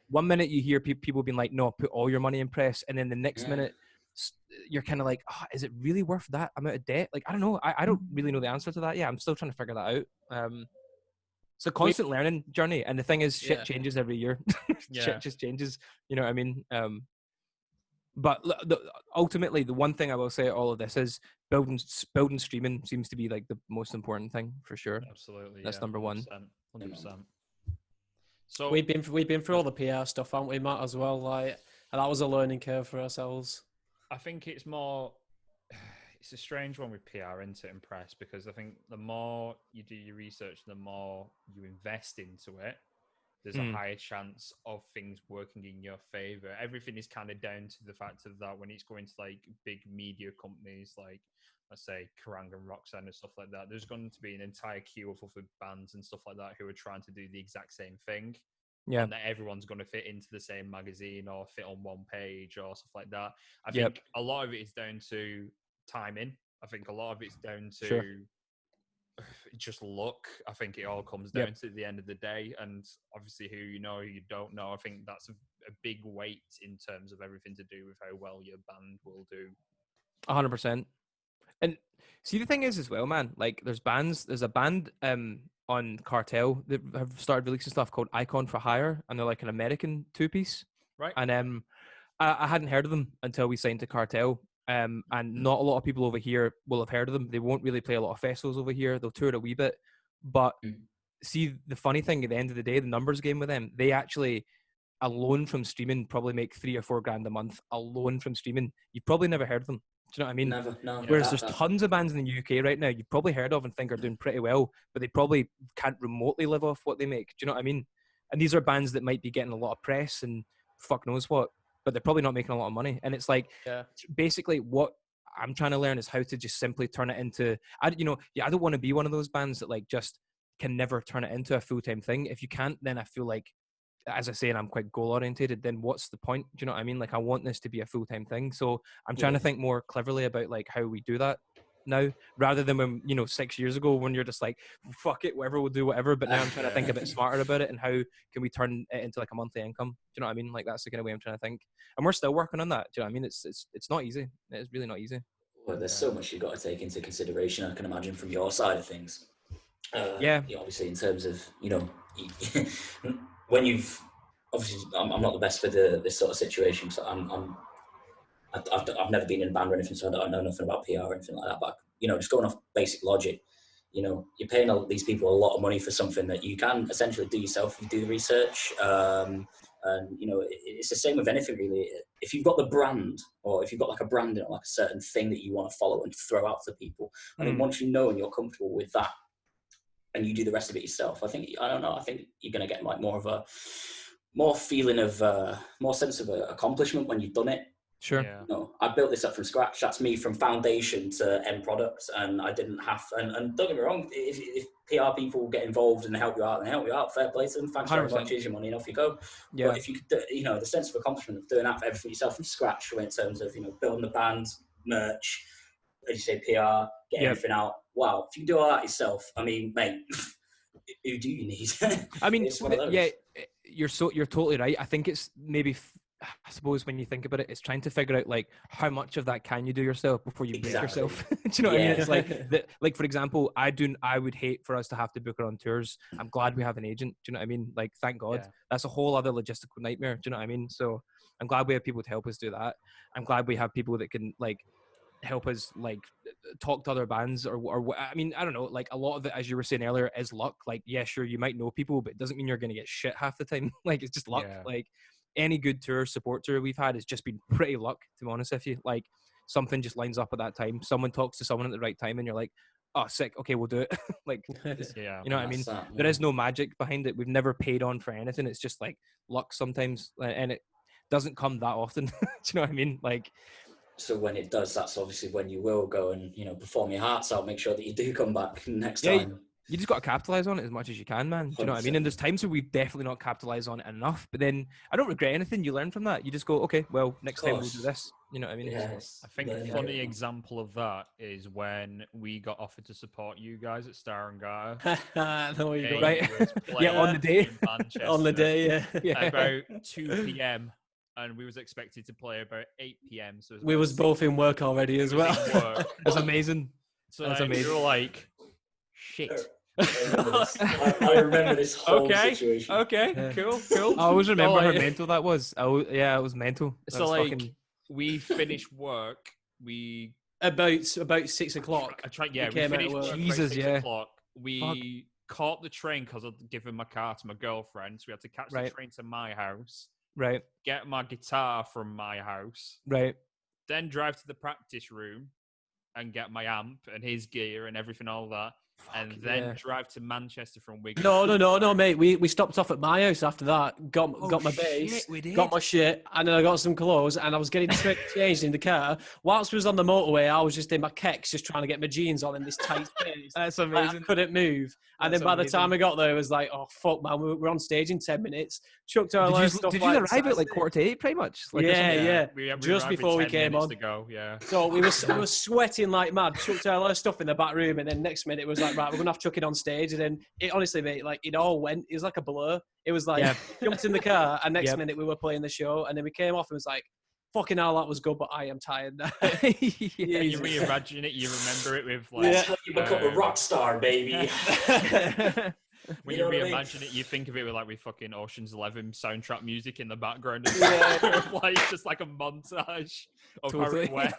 one minute you hear people being like, no, put all your money in press, and then the next minute you're kind of like, oh, is it really worth that amount of debt? Like, I don't know. I don't really know the answer to that. I'm still trying to figure that out. It's a constant learning journey, and the thing is, shit changes every year. Shit just changes. You know what I mean? But ultimately, the one thing I will say at all of this is building streaming seems to be like the most important thing, for sure. Absolutely, that's number 100%. 100%. So we've been through all the PR stuff, haven't we, Matt? As well, like, and that was a learning curve for ourselves. I think it's a strange one with PR into and press, because I think the more you do your research, the more you invest into it, there's a higher chance of things working in your favor. Everything is kind of down to the fact of that when it's going to like big media companies like, let's say, Kerrang and Roxanne and stuff like that, there's going to be an entire queue of other bands and stuff like that who are trying to do the exact same thing. Yeah. And that everyone's going to fit into the same magazine or fit on one page or stuff like that. I think a lot of it is down to timing. I think a lot of it's down to just luck. I think it all comes down to the end of the day. And obviously who you know, who you don't know. I think that's a big weight in terms of everything to do with how well your band will do. 100%. And see, the thing is as well, man, like there's a band on Cartel that have started releasing stuff called Icon for Hire, and they're like an American two-piece. Right. And I hadn't heard of them until we signed to Cartel. And not a lot of people over here will have heard of them. They won't really play a lot of festivals over here. They'll tour it a wee bit. But see, the funny thing at the end of the day, the numbers game with them, they actually, alone from streaming, probably make $3 or $4 grand a month alone from streaming. You've probably never heard of them. Do you know what I mean? Never, no. Whereas there's tons of bands in the UK right now you've probably heard of and think are doing pretty well, but they probably can't remotely live off what they make. Do you know what I mean? And these are bands that might be getting a lot of press and fuck knows what, but they're probably not making a lot of money. And it's like, basically what I'm trying to learn is how to just simply turn it into, I don't want to be one of those bands that like just can never turn it into a full-time thing. If you can't, then I feel like, as I say, and I'm quite goal oriented, then what's the point? Do you know what I mean? Like I want this to be a full-time thing. So I'm trying to think more cleverly about like how we do that now, rather than when, 6 years ago when you're just like, fuck it, whatever, we'll do whatever. But now I'm trying to think a bit smarter about it and how can we turn it into like a monthly income? Do you know what I mean? Like that's the kind of way I'm trying to think. And we're still working on that. Do you know what I mean? It's not easy. It's really not easy. Well, there's so much you've got to take into consideration, I can imagine, from your side of things. Obviously in terms of, when you've, obviously, I'm not the best for this sort of situation. So I've never been in a band or anything, so I don't know nothing about PR or anything like that. But just going off basic logic, you're paying all these people a lot of money for something that you can essentially do yourself if you do the research. And it's the same with anything really. If you've got the brand, or if you've got like a brand, like a certain thing that you want to follow and throw out to people, I mean, once you know and you're comfortable with that, and you do the rest of it yourself, I think you're going to get like more feeling of more sense of accomplishment when you've done it. Sure. Yeah. I built this up from scratch. That's me from foundation to end product, and I didn't have. And don't get me wrong, if PR people get involved and help you out, fair play to them. Thanks very much. Here's your money, and off you go. Yeah. But if you could, the sense of accomplishment of doing that for everything yourself from scratch, in terms of building the band, merch, as you say, PR, getting everything out. Wow, if you can do all that yourself, I mean, mate, who do you need? I mean, it's one of those. you're totally right. I think it's maybe, I suppose when you think about it, it's trying to figure out like how much of that can you do yourself before you break yourself. Do you know what I mean? It's like for example, I would hate for us to have to book our own tours. I'm glad we have an agent. Do you know what I mean? Like, thank God. Yeah. That's a whole other logistical nightmare. Do you know what I mean? So I'm glad we have people to help us do that. I'm glad we have people that can like help us like talk to other bands or I mean, I don't know, like a lot of it, as you were saying earlier, is luck. Like, yeah, sure, you might know people, but it doesn't mean you're going to get shit half the time. Like, it's just luck. Yeah. Like any good support tour we've had has just been pretty luck, to be honest with you. Like something just lines up at that time. Someone talks to someone at the right time and you're like, oh, sick. Okay, we'll do it. Like, Yeah. You know what I mean? There is no magic behind it. We've never paid on for anything. It's just like luck sometimes. And it doesn't come that often. Do you know what I mean? Like, so when it does, that's obviously when you will go and perform your hearts out. Make sure that you do come back next time. You just got to capitalize on it as much as you can, man. Do you know what I mean? And there's times where we've definitely not capitalized on it enough. But then I don't regret anything. You learn from that. You just go, okay, well, next time we'll do this. You know what I mean? Yes. I think a funny example of that is when we got offered to support you guys at Star and Garter. Right. Yeah, on the day. On the day, yeah. About 2 p.m. and we was expected to play about 8 p.m. So we was both in work already as well. That's amazing. So that's amazing. We were like, shit. I remember this whole situation. Okay, cool. I always remember how mental that was. It was mental. So like, we finished work. We about 6 o'clock. We finished work Jesus, about 6 o'clock. We caught the train because I'd given my car to my girlfriend. So we had to catch the train to my house. Right. Get my guitar from my house. Right. Then drive to the practice room and get my amp and his gear and everything, all that. and then drive to Manchester from Wigan. No, mate. We stopped off at my house after that. Got my base, got my shit, and then I got some clothes, and I was getting changed in the car. Whilst we was on the motorway, I was just in my kecks, just trying to get my jeans on in this tight space. That's amazing. Like, I couldn't move. And then by the time I got there, it was like, oh fuck, man, we're on stage in 10 minutes. Chucked our stuff. Did you arrive at like 7:45, pretty much? Like, yeah. We just before we came on. Yeah. So we were sweating like mad. Chucked our stuff in the back room, and then next minute it was like, right, we're gonna have to chuck it on stage. And then it honestly, mate, like it all went. It was like a blur. It was like jumped in the car, and next minute we were playing the show, and then we came off and it was like, fucking hell, that was good, but I am tired now. You reimagine it, you remember it with like... That's how you become a rock star, baby. When you reimagine it, you think of it with fucking Ocean's 11 soundtrack music in the background. And like, just like a montage of how it went.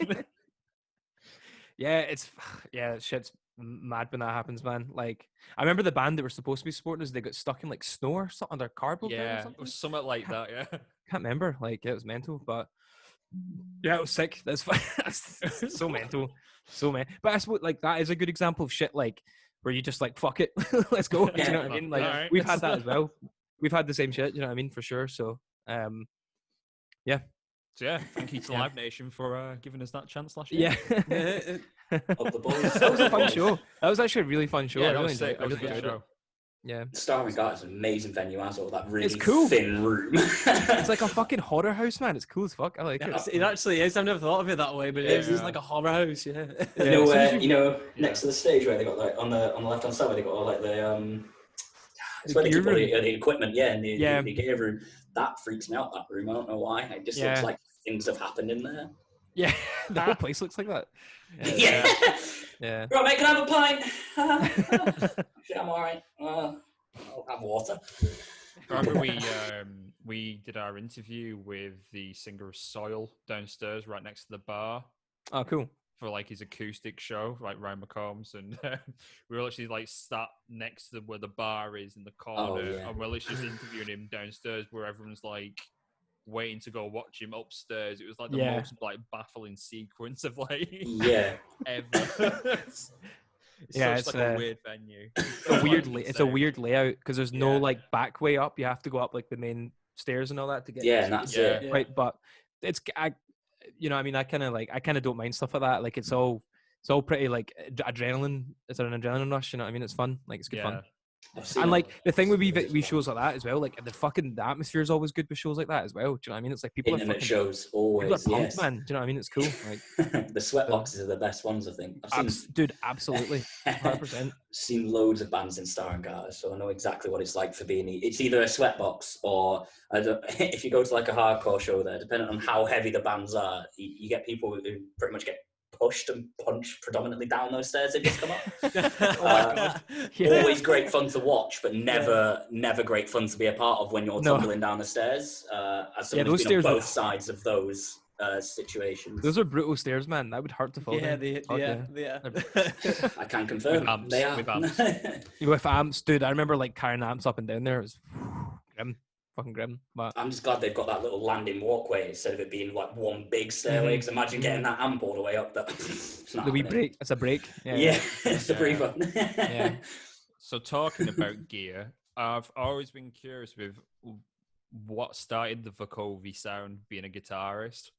Shit's mad when that happens, man. Like, I remember the band that were supposed to be supporting us, they got stuck in like snow or something on their cardboard. Yeah, it was something like that, yeah. Can't remember, like, it was mental, but yeah, it was sick. That's fine. So mental. So man. But I suppose like that is a good example of shit like where you just like fuck it. Let's go. You know what I mean? Like we've had that as well. We've had the same shit, you know what I mean, for sure. So yeah. So yeah, thank you to Live Nation for giving us that chance last year. Yeah. Of the boys. That was a fun show. That was actually a really fun show. Yeah, I really enjoyed enjoyed it. It was a good show. Yeah. Starring God is an amazing venue as well. That really It's cool. thin room. It's like a fucking horror house, man. It's cool as fuck. I like it. It actually is. I've never thought of it that way, but it is. It's like a horror house. Yeah. Next to the stage where they got like on the left hand side where they got all like the it's where they keep all the equipment, and the gear room. That freaks me out. That room. I don't know why. It just looks like things have happened in there. Yeah, the whole place looks like that. Yeah. Right, mate, can I have a pint? Shit, I'm all right. I'll have water. I remember we did our interview with the singer of Soil downstairs, right next to the bar. Oh, cool. For like his acoustic show, like Ryan McCombs, and we were actually like sat next to where the bar is in the corner, and we're literally just interviewing him downstairs, where everyone's like waiting to go watch him upstairs. It was like the most like baffling sequence of like ever. It's like a weird venue. It's a weird layout because there's no like back way up. You have to go up like the main stairs and all that to get. Yeah, and that's it. Right, but it's you know, I mean, I kind of don't mind stuff like that. Like it's all pretty like adrenaline. It's an adrenaline rush. You know what I mean? It's fun. Like it's good fun. And like the thing with we shows like that as well, like the atmosphere is always good with shows like that as well. Do you know what I mean? It's like people intimate shows always. People are pumped, man. Do you know what I mean? It's cool. Like the sweatboxes are the best ones, I think. Dude, absolutely, 100%. Seen loads of bands in Star and Garter, so I know exactly what it's like for being. It's either a sweatbox or if you go to like a hardcore show there, depending on how heavy the bands are, you get people who pretty much get pushed and punched predominantly down those stairs they just come up. Always great fun to watch, but never great fun to be a part of when you're tumbling down the stairs. As someone who's been on both sides of those situations. Those are brutal stairs, man. That would hurt to fall down. I can confirm they are. With amps, dude. I remember like carrying amps up and down there. It was grim. Fucking grim. But I'm just glad they've got that little landing walkway instead of it being like one big stairway. Because imagine getting that amp all the way up. It's not the wee break. It's a break. It's a breather. So talking about gear, I've always been curious with what started the Vukovi sound being a guitarist.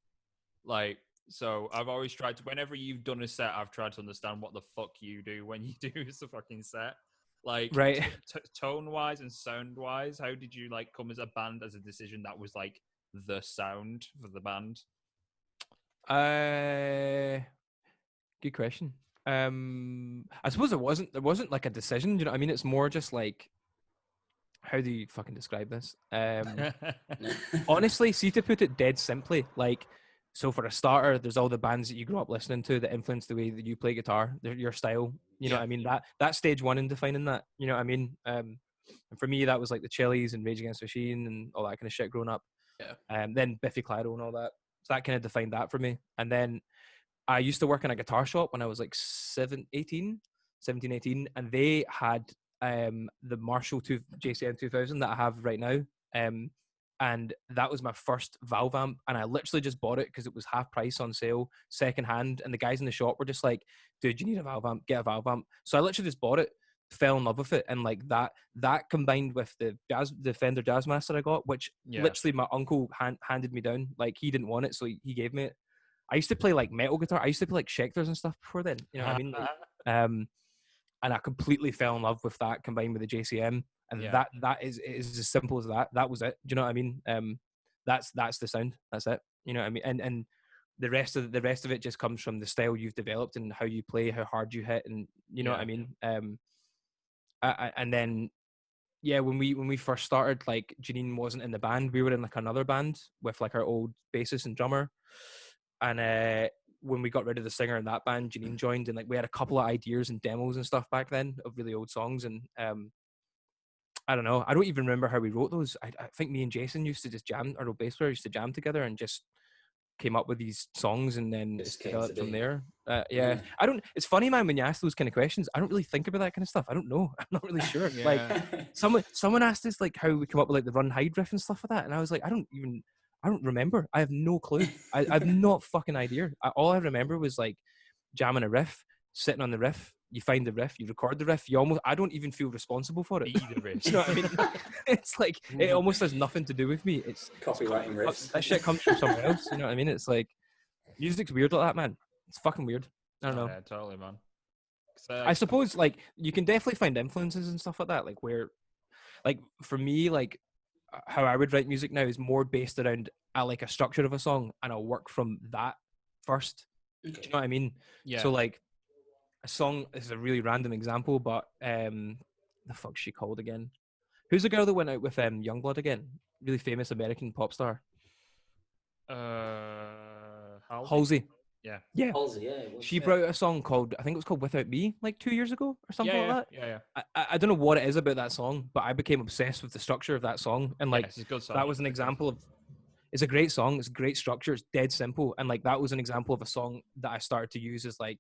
Like, so I've always tried to, whenever you've done a set, I've tried to understand what the fuck you do when you do a fucking set. Like, tone-wise and sound-wise, how did you like come as a band as a decision that was like the sound for the band? Good question. I suppose there wasn't like a decision. You know what I mean? It's more just like, how do you fucking describe this? Honestly, see, to put it dead simply, like, so for a starter, there's all the bands that you grew up listening to that influence the way that you play guitar, your style. You know what I mean? That's stage one in defining that. You know what I mean? And for me, that was like the Chili's and Rage Against the Machine and all that kind of shit growing up. Then Biffy Clyro and all that. So that kind of defined that for me. And then I used to work in a guitar shop when I was like 17, 18, and they had the Marshall JCM 2000 that I have right now. and that was my first Valve amp, and I literally just bought it because it was half price on sale, second hand, and the guys in the shop were just like, dude, you need a Valve amp, get a Valve amp. So I literally just bought it, fell in love with it, and like that combined with the Fender Jazzmaster I got, which literally my uncle handed me down. Like, he didn't want it, so he gave me it. I used to play like metal guitar. I used to play like Schecters and stuff before then. You know what I mean? Like, and I completely fell in love with that combined with the JCM. And that is as simple as that. That was it. Do you know what I mean? That's the sound. That's it. You know what I mean? And the rest of it just comes from the style you've developed and how you play, how hard you hit, and you know what I mean. And then when we first started, like, Janine wasn't in the band. We were in like another band with like our old bassist and drummer. And when we got rid of the singer in that band, Janine joined, and like we had a couple of ideas and demos and stuff back then of really old songs. And I don't know. I don't even remember how we wrote those. I think me and Jason used to just jam, our old bass player used to jam together and just came up with these songs, and then it's developed from there. I don't. It's funny, man, when you ask those kind of questions, I don't really think about that kind of stuff. I don't know. I'm not really sure. Like, someone asked us like how we come up with like the Run Hide riff and stuff like that, and I was like, I don't remember. I have no clue. I have no fucking idea. All I remember was like jamming a riff, sitting on the riff. You find the riff, you record the riff. I don't even feel responsible for it. Either riff. You know what I mean? It's like, it almost has nothing to do with me. It's copywriting riffs. That shit comes from somewhere else. You know what I mean? It's like, music's weird like that, man. It's fucking weird. I don't know. Yeah, totally, man. I suppose like you can definitely find influences and stuff like that. Like, where, like, for me, like how I would write music now is more based around like a structure of a song, and I'll work from that first. Okay. Do you know what I mean? Yeah. So like, a song, this is a really random example, but the fuck's she called again? Who's the girl that went out with Youngblood again? Really famous American pop star. Halsey. Yeah. Halsey, yeah. She brought out a song called, I think it was called Without Me, like 2 years ago or something like that. Yeah. I don't know what it is about that song, but I became obsessed with the structure of that song, and like, it's a good song. that was an example of. It's a great song. It's a great structure. It's dead simple, and like that was an example of a song that I started to use as like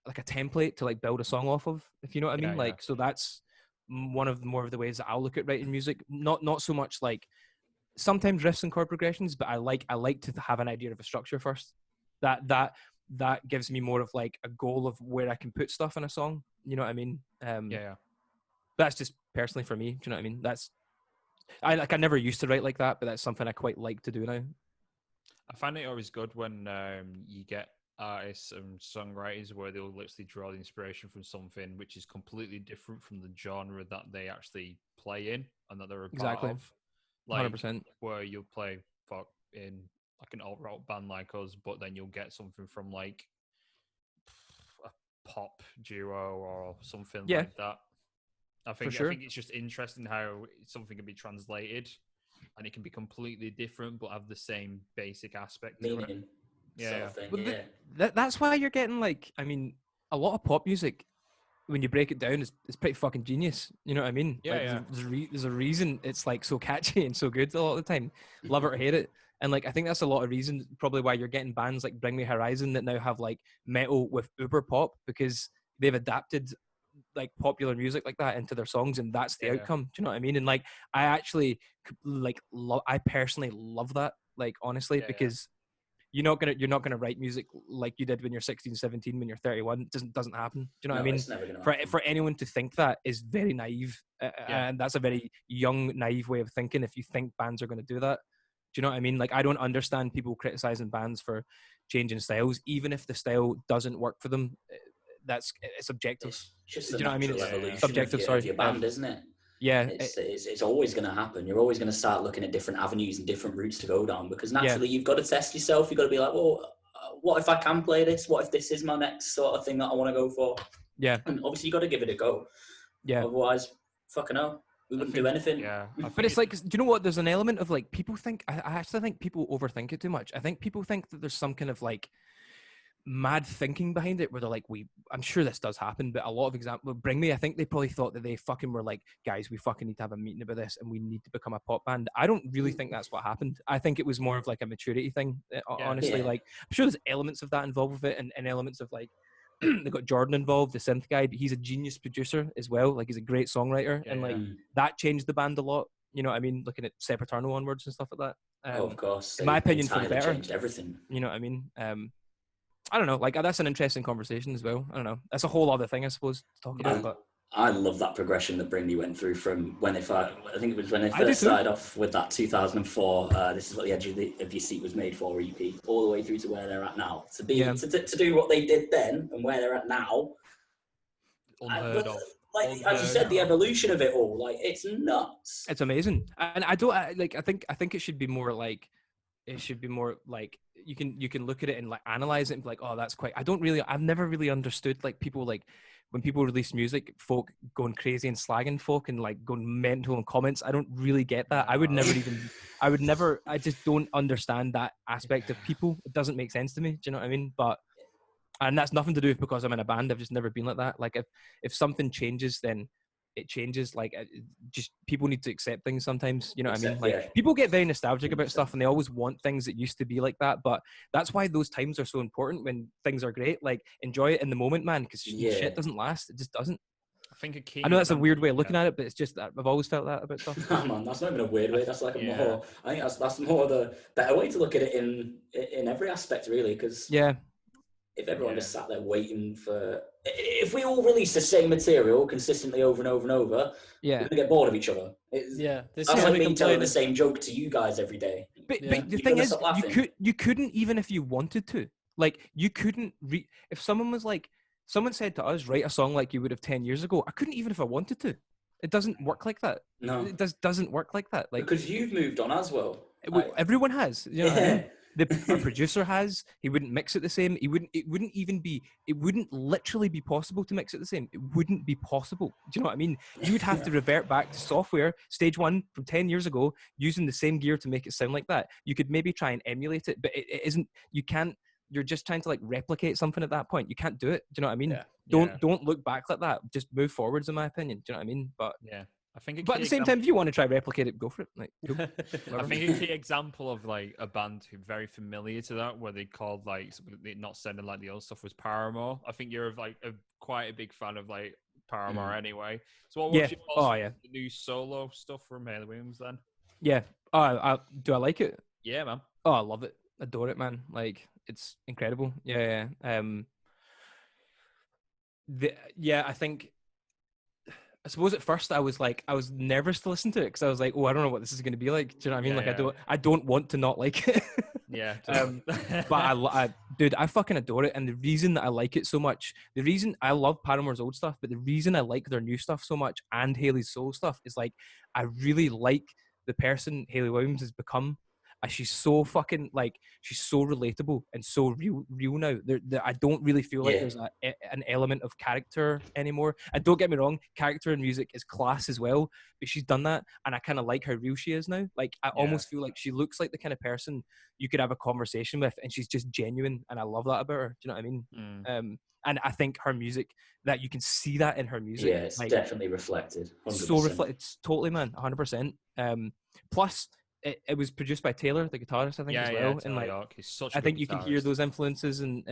a template to like build a song off of, if you know what I mean. Like, so that's more of the ways that I'll look at writing music. Not so much like sometimes riffs and chord progressions, but I like to have an idea of a structure first. That gives me more of like a goal of where I can put stuff in a song. You know what I mean? That's just personally for me. Do you know what I mean? I never used to write like that, but that's something I quite like to do now. I find it always good when you get artists and songwriters where they'll literally draw the inspiration from something which is completely different from the genre that they actually play in and that they're a part of. Like, 100%. Where you'll play in like an alt-rock band like us, but then you'll get something from like a pop duo or something like that. I think it's just interesting how something can be translated and it can be completely different but have the same basic aspect to it. That's why you're getting like, I mean, a lot of pop music, when you break it down, is pretty fucking genius. You know what I mean? There's a reason it's like so catchy and so good a lot of the time. Love it or hate it. And like, I think that's a lot of reasons probably why you're getting bands like Bring Me Horizon that now have like metal with uber pop, because they've adapted like popular music like that into their songs, and that's the outcome. Do you know what I mean? And like, I actually like I personally love that, like, honestly, because you're not gonna write music like you did when you're 16, 17, when you're 31. It doesn't happen. Do you know what I mean? It's never gonna happen. For anyone to think that is very naive, and that's a very young, naive way of thinking. If you think bands are going to do that, do you know what I mean? Like, I don't understand people criticizing bands for changing styles, even if the style doesn't work for them. It's subjective. It's just do you know what I mean? It's subjective. Of your band, isn't it? Yeah, it's always going to happen. You're always going to start looking at different avenues and different routes to go down, because naturally you've got to test yourself. You've got to be like, well, what if I can play this? What if this is my next sort of thing that I want to go for? Yeah. And obviously you got to give it a go. Yeah. Otherwise, fucking hell, we wouldn't do anything. Yeah. But it's like, do you know what? There's an element of like, people think, I actually think people overthink it too much. I think people think that there's some kind of like mad thinking behind it where they're like, I'm sure this does happen, but a lot of examples, Bring Me, I think they probably thought that they fucking were like, guys, we fucking need to have a meeting about this and we need to become a pop band. I don't really think that's what happened. I think it was more of like a maturity thing, honestly. Like, I'm sure there's elements of that involved with it, and elements of like, they got Jordan involved, the synth guy, but he's a genius producer as well. Like, he's a great songwriter, and like that changed the band a lot. You know what I mean? Looking at Sepaternal onwards and stuff like that. Of course. In my opinion, for the entirely better. changed everything. You know what I mean? I don't know. Like that's an interesting conversation as well. I don't know. That's a whole other thing, I suppose, to talk about. But I love that progression that Brinley went through from when I think it was when they first started off with that 2004. This is what the edge of your seat was made for EP, all the way through to where they're at now. To do what they did then and where they're at now, unheard of. Like as you said, the evolution of it all, like it's nuts. It's amazing, and I think it should be more like. It should be more like you can look at it and like analyze it and be like, oh, that's quite. I've never really understood like people like when people release music, folk going crazy and slagging folk and like going mental in comments. I don't really get that. I just don't understand that aspect of people. It doesn't make sense to me. Do you know what I mean? And that's nothing to do with because I'm in a band. I've just never been like that. Like if something changes, then it changes. Like just people need to accept things sometimes. You know what I mean? Like people get very nostalgic about stuff and they always want things that used to be like that. But that's why those times are so important when things are great. Like enjoy it in the moment, man, because shit doesn't last. It just doesn't. I know that's a weird way of looking at it, but it's just that I've always felt that about stuff. No, man, that's not even a weird way. That's like a more. I think that's more the better way to look at it in every aspect, really. Because if everyone just sat there waiting for, if we all release the same material consistently over and over and over, we're gonna get bored of each other. That's like me telling the same joke to you guys every day. But the thing is, you couldn't even if you wanted to. Like you couldn't if someone was like. Someone said to us, write a song like you would have 10 years ago. I couldn't even if I wanted to. It doesn't work like that. No. It doesn't work like that. Like because you've moved on as well. Everyone has. You know what I mean? Our producer has. He wouldn't mix it the same. It wouldn't literally be possible to mix it the same. It wouldn't be possible. Do you know what I mean? You would have to revert back to software, stage one from 10 years ago, using the same gear to make it sound like that. You could maybe try and emulate it, but it isn't, you can't. You're just trying to like replicate something at that point. You can't do it. Do you know what I mean? Don't look back like that. Just move forwards, in my opinion. Do you know what I mean? But I think. But at the same time, if you want to try replicate it, go for it. Like, I think a key example of like a band who very familiar to that, where they called like not sounding like the old stuff, was Paramore. I think you're like quite a big fan of like Paramore anyway. So what was your thoughts the new solo stuff from Hayley Williams then? Yeah. Do I like it? Yeah, man. Oh, I love it. Adore it, man. Like. It's incredible. I think. I suppose at first I was nervous to listen to it because I was like, oh, I don't know what this is going to be like. Do you know what I mean? I don't want to not like it. But dude, I fucking adore it. And the reason that I like it so much, the reason I love Paramore's old stuff, but the reason I like their new stuff so much and Hayley's solo stuff is like, I really like the person Hayley Williams has become. She's so fucking she's so relatable and so real now. I don't really feel like there's an element of character anymore. And don't get me wrong, character in music is class as well, but she's done that, and I kind of like how real she is now. Like I almost feel like she looks like the kind of person you could have a conversation with, and she's just genuine, and I love that about her. Do you know what I mean? And I think her music, that you can see that in her music. Yeah, it's definitely reflected. 100%. So it's totally, man, 100%. Plus. It was produced by Taylor, the guitarist, I think, as well. And like, He's such a I think guitarist. you can hear those influences, and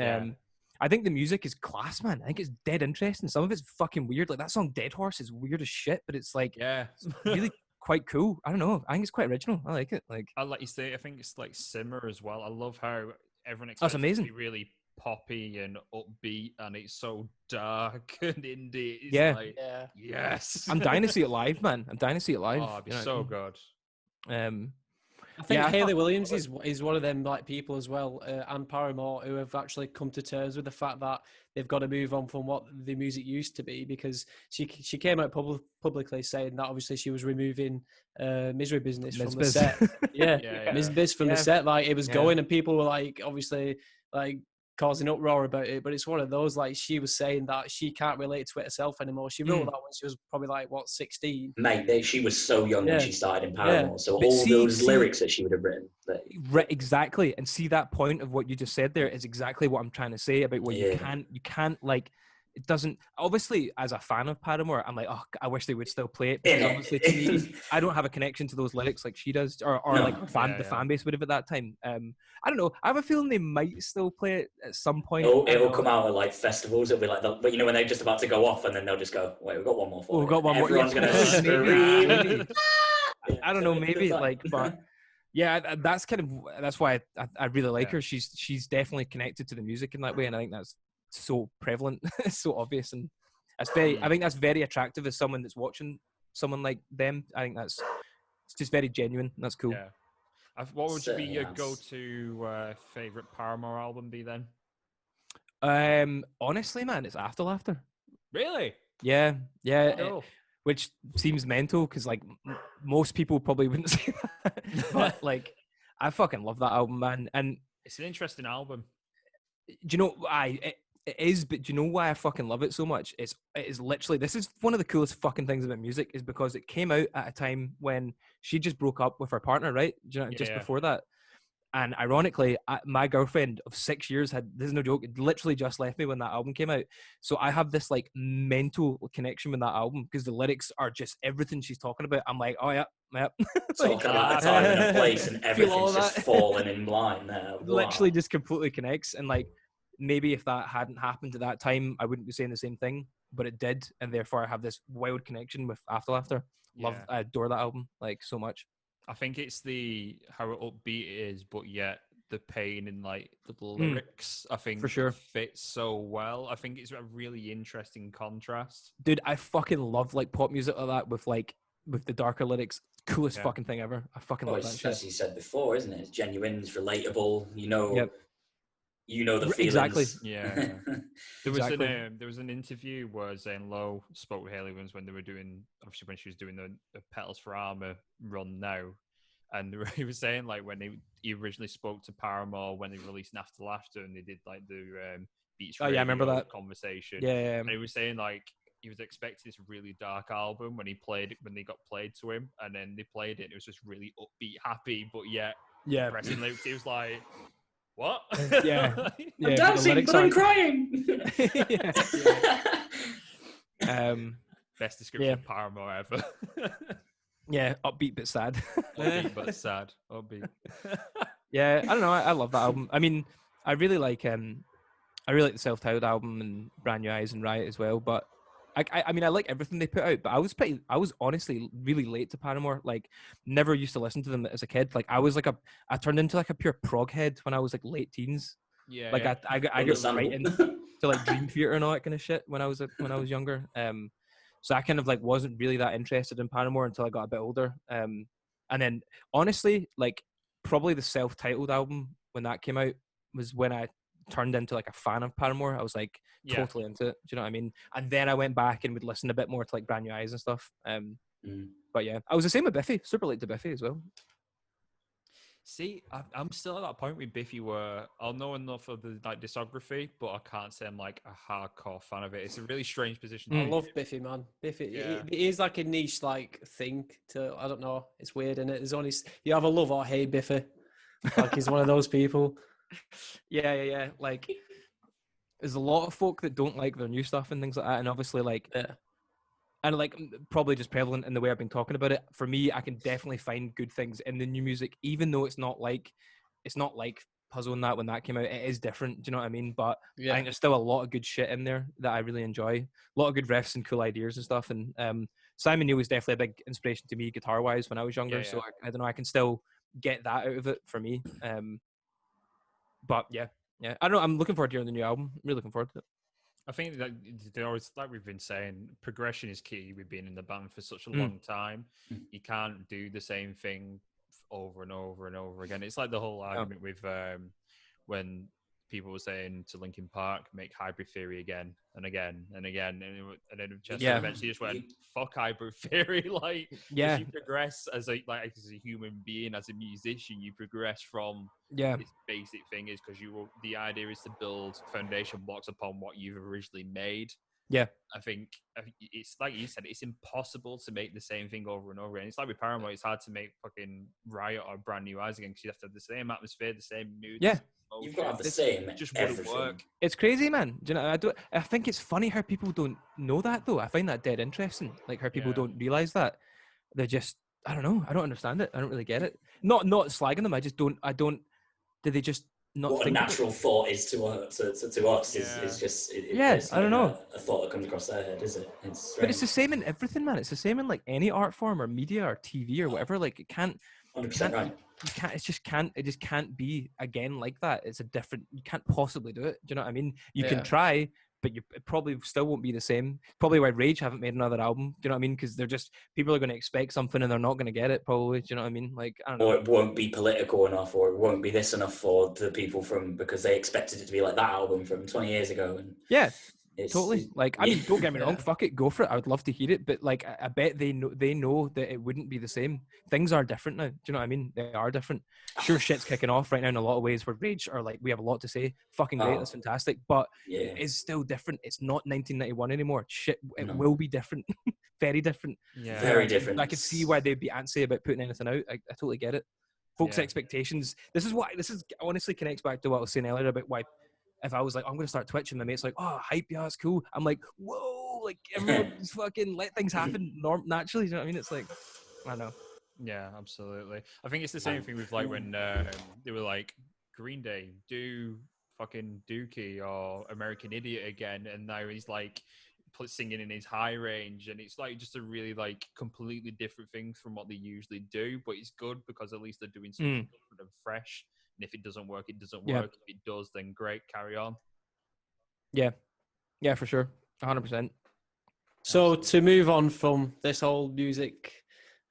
I think the music is class, man. I think it's dead interesting. Some of it's fucking weird. Like that song "Dead Horse" is weird as shit, but it's like it's really quite cool. I don't know. I think it's quite original. I like it. Like I like you say, I think it's like Simmer as well. I love how everyone expects it to be really poppy and upbeat, and it's so dark and indie. It's yes. I'm dying to see it live, man. I'm dying to see it live. Oh, it'd be so good. I think Hayley Williams is one of them like people as well, and Paramore, who have actually come to terms with the fact that they've got to move on from what the music used to be, because she came out publicly saying that obviously she was removing Misery Business from the set. Misery Business from the set, like it was going, and people were like obviously like causing uproar about it, but it's one of those, like she was saying that she can't relate to it herself anymore. She wrote that when she was probably like 16. Mate, she was so young when she started in Paramore, so but all those lyrics that she would have written. Exactly, and see that point of what you just said there is exactly what I'm trying to say about where you can't like. It doesn't, obviously, as a fan of Paramore, I'm like, oh, I wish they would still play it. Because obviously, to me, I don't have a connection to those lyrics like she does, or like the fan base would have at that time. I don't know. I have a feeling they might still play it at some point. It'll come out at like festivals. It'll be like, but you know, when they're just about to go off, and then they'll just go, wait, we've got one more for we've got one more. Everyone's going to scream. I don't know, maybe like, but yeah, that's why I really like her. She's definitely connected to the music in that way, and I think that's so prevalent, it's so obvious, and that's very. I think that's very attractive as someone that's watching someone like them. I think it's just very genuine. That's cool. Yeah. What would be your Certainly has. go-to favorite Paramore album be then? Honestly, man, it's After Laughter. Really? Yeah. Cool. Which seems mental because like most people probably wouldn't say that, but like I fucking love that album, man. And It's an interesting album. do you know it is, but do you know why I fucking love it so much? It is literally, this is one of the coolest fucking things about music, is because it came out at a time when she just broke up with her partner, right? Do you know, just before that. And ironically, my girlfriend of 6 years this is no joke, literally just left me when that album came out. So I have this like mental connection with that album because the lyrics are just everything she's talking about. I'm like, oh yeah. Talking about a time and a place and everything's just falling in line there. Wow. Literally just completely connects. And like, maybe if that hadn't happened at that time, I wouldn't be saying the same thing, but it did. And therefore I have this wild connection with After Laughter. I adore that album like so much. I think it's how upbeat it is, but yet the pain in like the lyrics, I think for sure fits so well. I think it's a really interesting contrast. Dude, I fucking love like pop music like that with the darker lyrics. Coolest fucking thing ever. I fucking love that shit. As you said before, isn't it? It's genuine, it's relatable. You know the feelings. Exactly. Yeah. There was an interview where Zane Lowe spoke with Hayley Williams when they were doing, obviously when she was doing the Petals for Armour run now, and he was saying like when he originally spoke to Paramore when they released After Laughter and they did like the Beach Radio I remember that conversation. Yeah. And he was saying like he was expecting this really dark album when they got played to him, and then they played it and it was just really upbeat, happy, but yet depressing lyrics. He was like, what? Yeah. I'm dancing, but I'm crying. Best description of Paramore ever. Yeah, upbeat but sad. Upbeat but sad. Upbeat. Yeah, I don't know. I love that album. I mean, I really like the self-titled album and Brand New Eyes and Riot as well. But I mean, I like everything they put out. But I was honestly really late to Paramore. Like, never used to listen to them as a kid. Like, I turned into like a pure prog head when I was like late teens. Yeah. Like I got right into like Dream Theater and all that kind of shit when I was younger. So I kind of like wasn't really that interested in Paramore until I got a bit older. And then honestly, like probably the self-titled album when that came out was when I turned into like a fan of Paramore. I was like totally into it. Do you know what I mean? And then I went back and would listen a bit more to like Brand New Eyes and stuff. But yeah, I was the same with Biffy. Super late to Biffy as well. See, I'm still at that point with Biffy where I'll know enough of the like discography, but I can't say I'm like a hardcore fan of it. It's a really strange position. I love Biffy, man. Biffy, it is like a niche like thing to, I don't know. It's weird, isn't it? There's only, you have a love or hate Biffy. Like he's one of those people. Yeah. Like there's a lot of folk that don't like their new stuff and things like that, and obviously like. And like probably just prevalent in the way I've been talking about it. For me, I can definitely find good things in the new music, even though it's not like Puzzle and that when that came out. It is different. Do you know what I mean? But I think there's still a lot of good shit in there that I really enjoy. A lot of good riffs and cool ideas and stuff. And Simon Neil was definitely a big inspiration to me guitar wise when I was younger. So I don't know. I can still get that out of it for me. But yeah. I don't know. I'm looking forward to hearing the new album. I'm really looking forward to it. I think that they always, like we've been saying, progression is key. We've been in the band for such a long time. You can't do the same thing over and over and over again. It's like the whole argument with when people were saying to Linkin Park, make Hybrid Theory again and again and again, and then Chester eventually just went, fuck Hybrid Theory. Like, as you progress as a human being, as a musician, you progress from this basic thing is because the idea is to build foundation blocks upon what you've originally made. I think it's like you said, it's impossible to make the same thing over and over again. It's like with Paramore, it's hard to make fucking Riot or Brand New Eyes again because you have to have the same atmosphere, the same mood. You've got to have the same. It just wouldn't work. It's crazy, man. Do you know? I think it's funny how people don't know that though. I find that dead interesting. Like how people don't realize that. They're just, I don't know. I don't understand it. I don't really get it. Not slagging them. I just don't. Do they just not what a think natural thought is to us is just it's I don't know. a thought that comes across their head, is it? It's but it's the same in everything, man. It's the same in like any art form or media or TV or whatever. Like it can't 100% right. You can't. It just can't be again like that. It's a different. You can't possibly do it. Do you know what I mean? You can try, but it probably still won't be the same. Probably why Rage haven't made another album. Do you know what I mean? Because they're just people are going to expect something and they're not going to get it. Probably. Do you know what I mean? Like I don't know. Or it won't be political enough, or it won't be this enough for the people because they expected it to be like that album from 20 years ago. And yeah. Totally. Like, I mean, don't get me wrong. Fuck it, go for it. I would love to hear it, but like, I bet they know that it wouldn't be the same. Things are different now. Do you know what I mean? They are different. Sure, shit's kicking off right now in a lot of ways. Where Rage are like, we have a lot to say. Fucking great. That's fantastic. But it is still different. It's not 1991 anymore. Shit, it will be different. Very different. Yeah. Very different. I could see why they'd be antsy about putting anything out. I totally get it. Folks' expectations. This is honestly connects back to what I was saying earlier about why. If I was like, I'm going to start twitching, my mate's like, oh, hype, yeah, it's cool. I'm like, whoa, like everyone just fucking let things happen naturally. You know what I mean? It's like, I don't know. Yeah, absolutely. I think it's the same thing with like when they were like, Green Day, do fucking Dookie or American Idiot again. And now he's like singing in his high range. And it's like just a really like completely different thing from what they usually do. But it's good because at least they're doing something different and fresh. And if it doesn't work, it doesn't work. If it does, then great, carry on. Yeah, for sure, 100%. So to move on from this whole music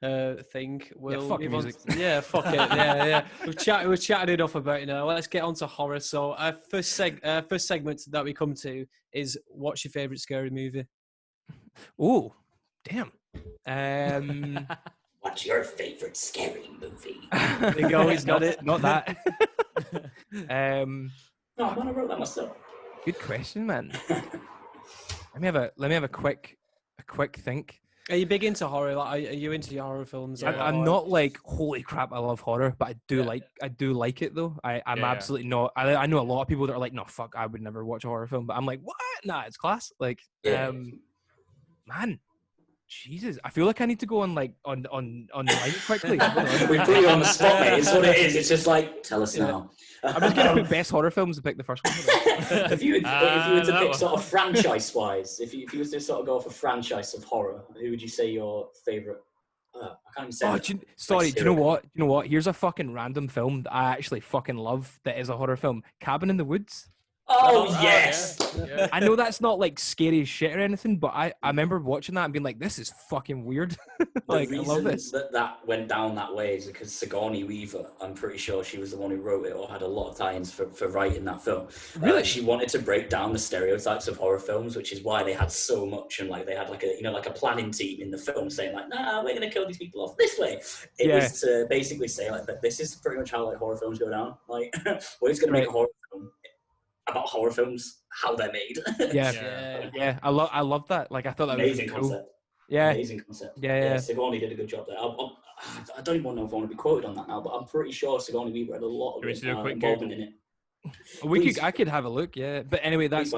thing, we'll fuck move music. on. Yeah, fuck it. Yeah. We've chatted enough about it now. Let's get on to horror. So our first segment that we come to is, what's your favourite scary movie? Oh, damn. What's your favorite scary movie? There you go, he's got it. Not that. No, I wrote that myself. Good question, man. Let me have a quick think. Are you big into horror? Like, are you into your horror films? Yeah. I'm not like, holy crap, I love horror, but I do like it though. I'm absolutely not. I know a lot of people that are like, no, fuck, I would never watch a horror film, but I'm like, what? Nah, it's class. Like, man. Jesus, I feel like I need to go on online quickly. We put you on the spot, mate. It's what it is. It's just like, tell us now. I'm just going to put best horror films and pick the first one. if you were to pick sort of franchise-wise, if you were to sort of go off a franchise of horror, who would you say your favourite? I can't even say. Do you know what? Here's a fucking random film that I actually fucking love that is a horror film. Cabin in the Woods. Oh, yes. Yeah. I know that's not like scary as shit or anything, but I remember watching that and being like, this is fucking weird. Like, I love this. That went down that way is because Sigourney Weaver, I'm pretty sure she was the one who wrote it or had a lot of tie-ins for writing that film. Really? She wanted to break down the stereotypes of horror films, which is why they had so much, and like they had like a planning team in the film saying like, nah, we're gonna kill these people off this way. It was to basically say like that this is pretty much how like horror films go down. Like we're just gonna make a horror film about horror films, how they're made. Yeah. I love that. Like, I thought that amazing was really concept. Cool. Yeah. Amazing concept. Yeah. Sigourney did a good job there. I don't even know if I want to be quoted on that now, but I'm pretty sure Sigourney Weaver had a lot of involvement in it. I could have a look, yeah. But anyway, that's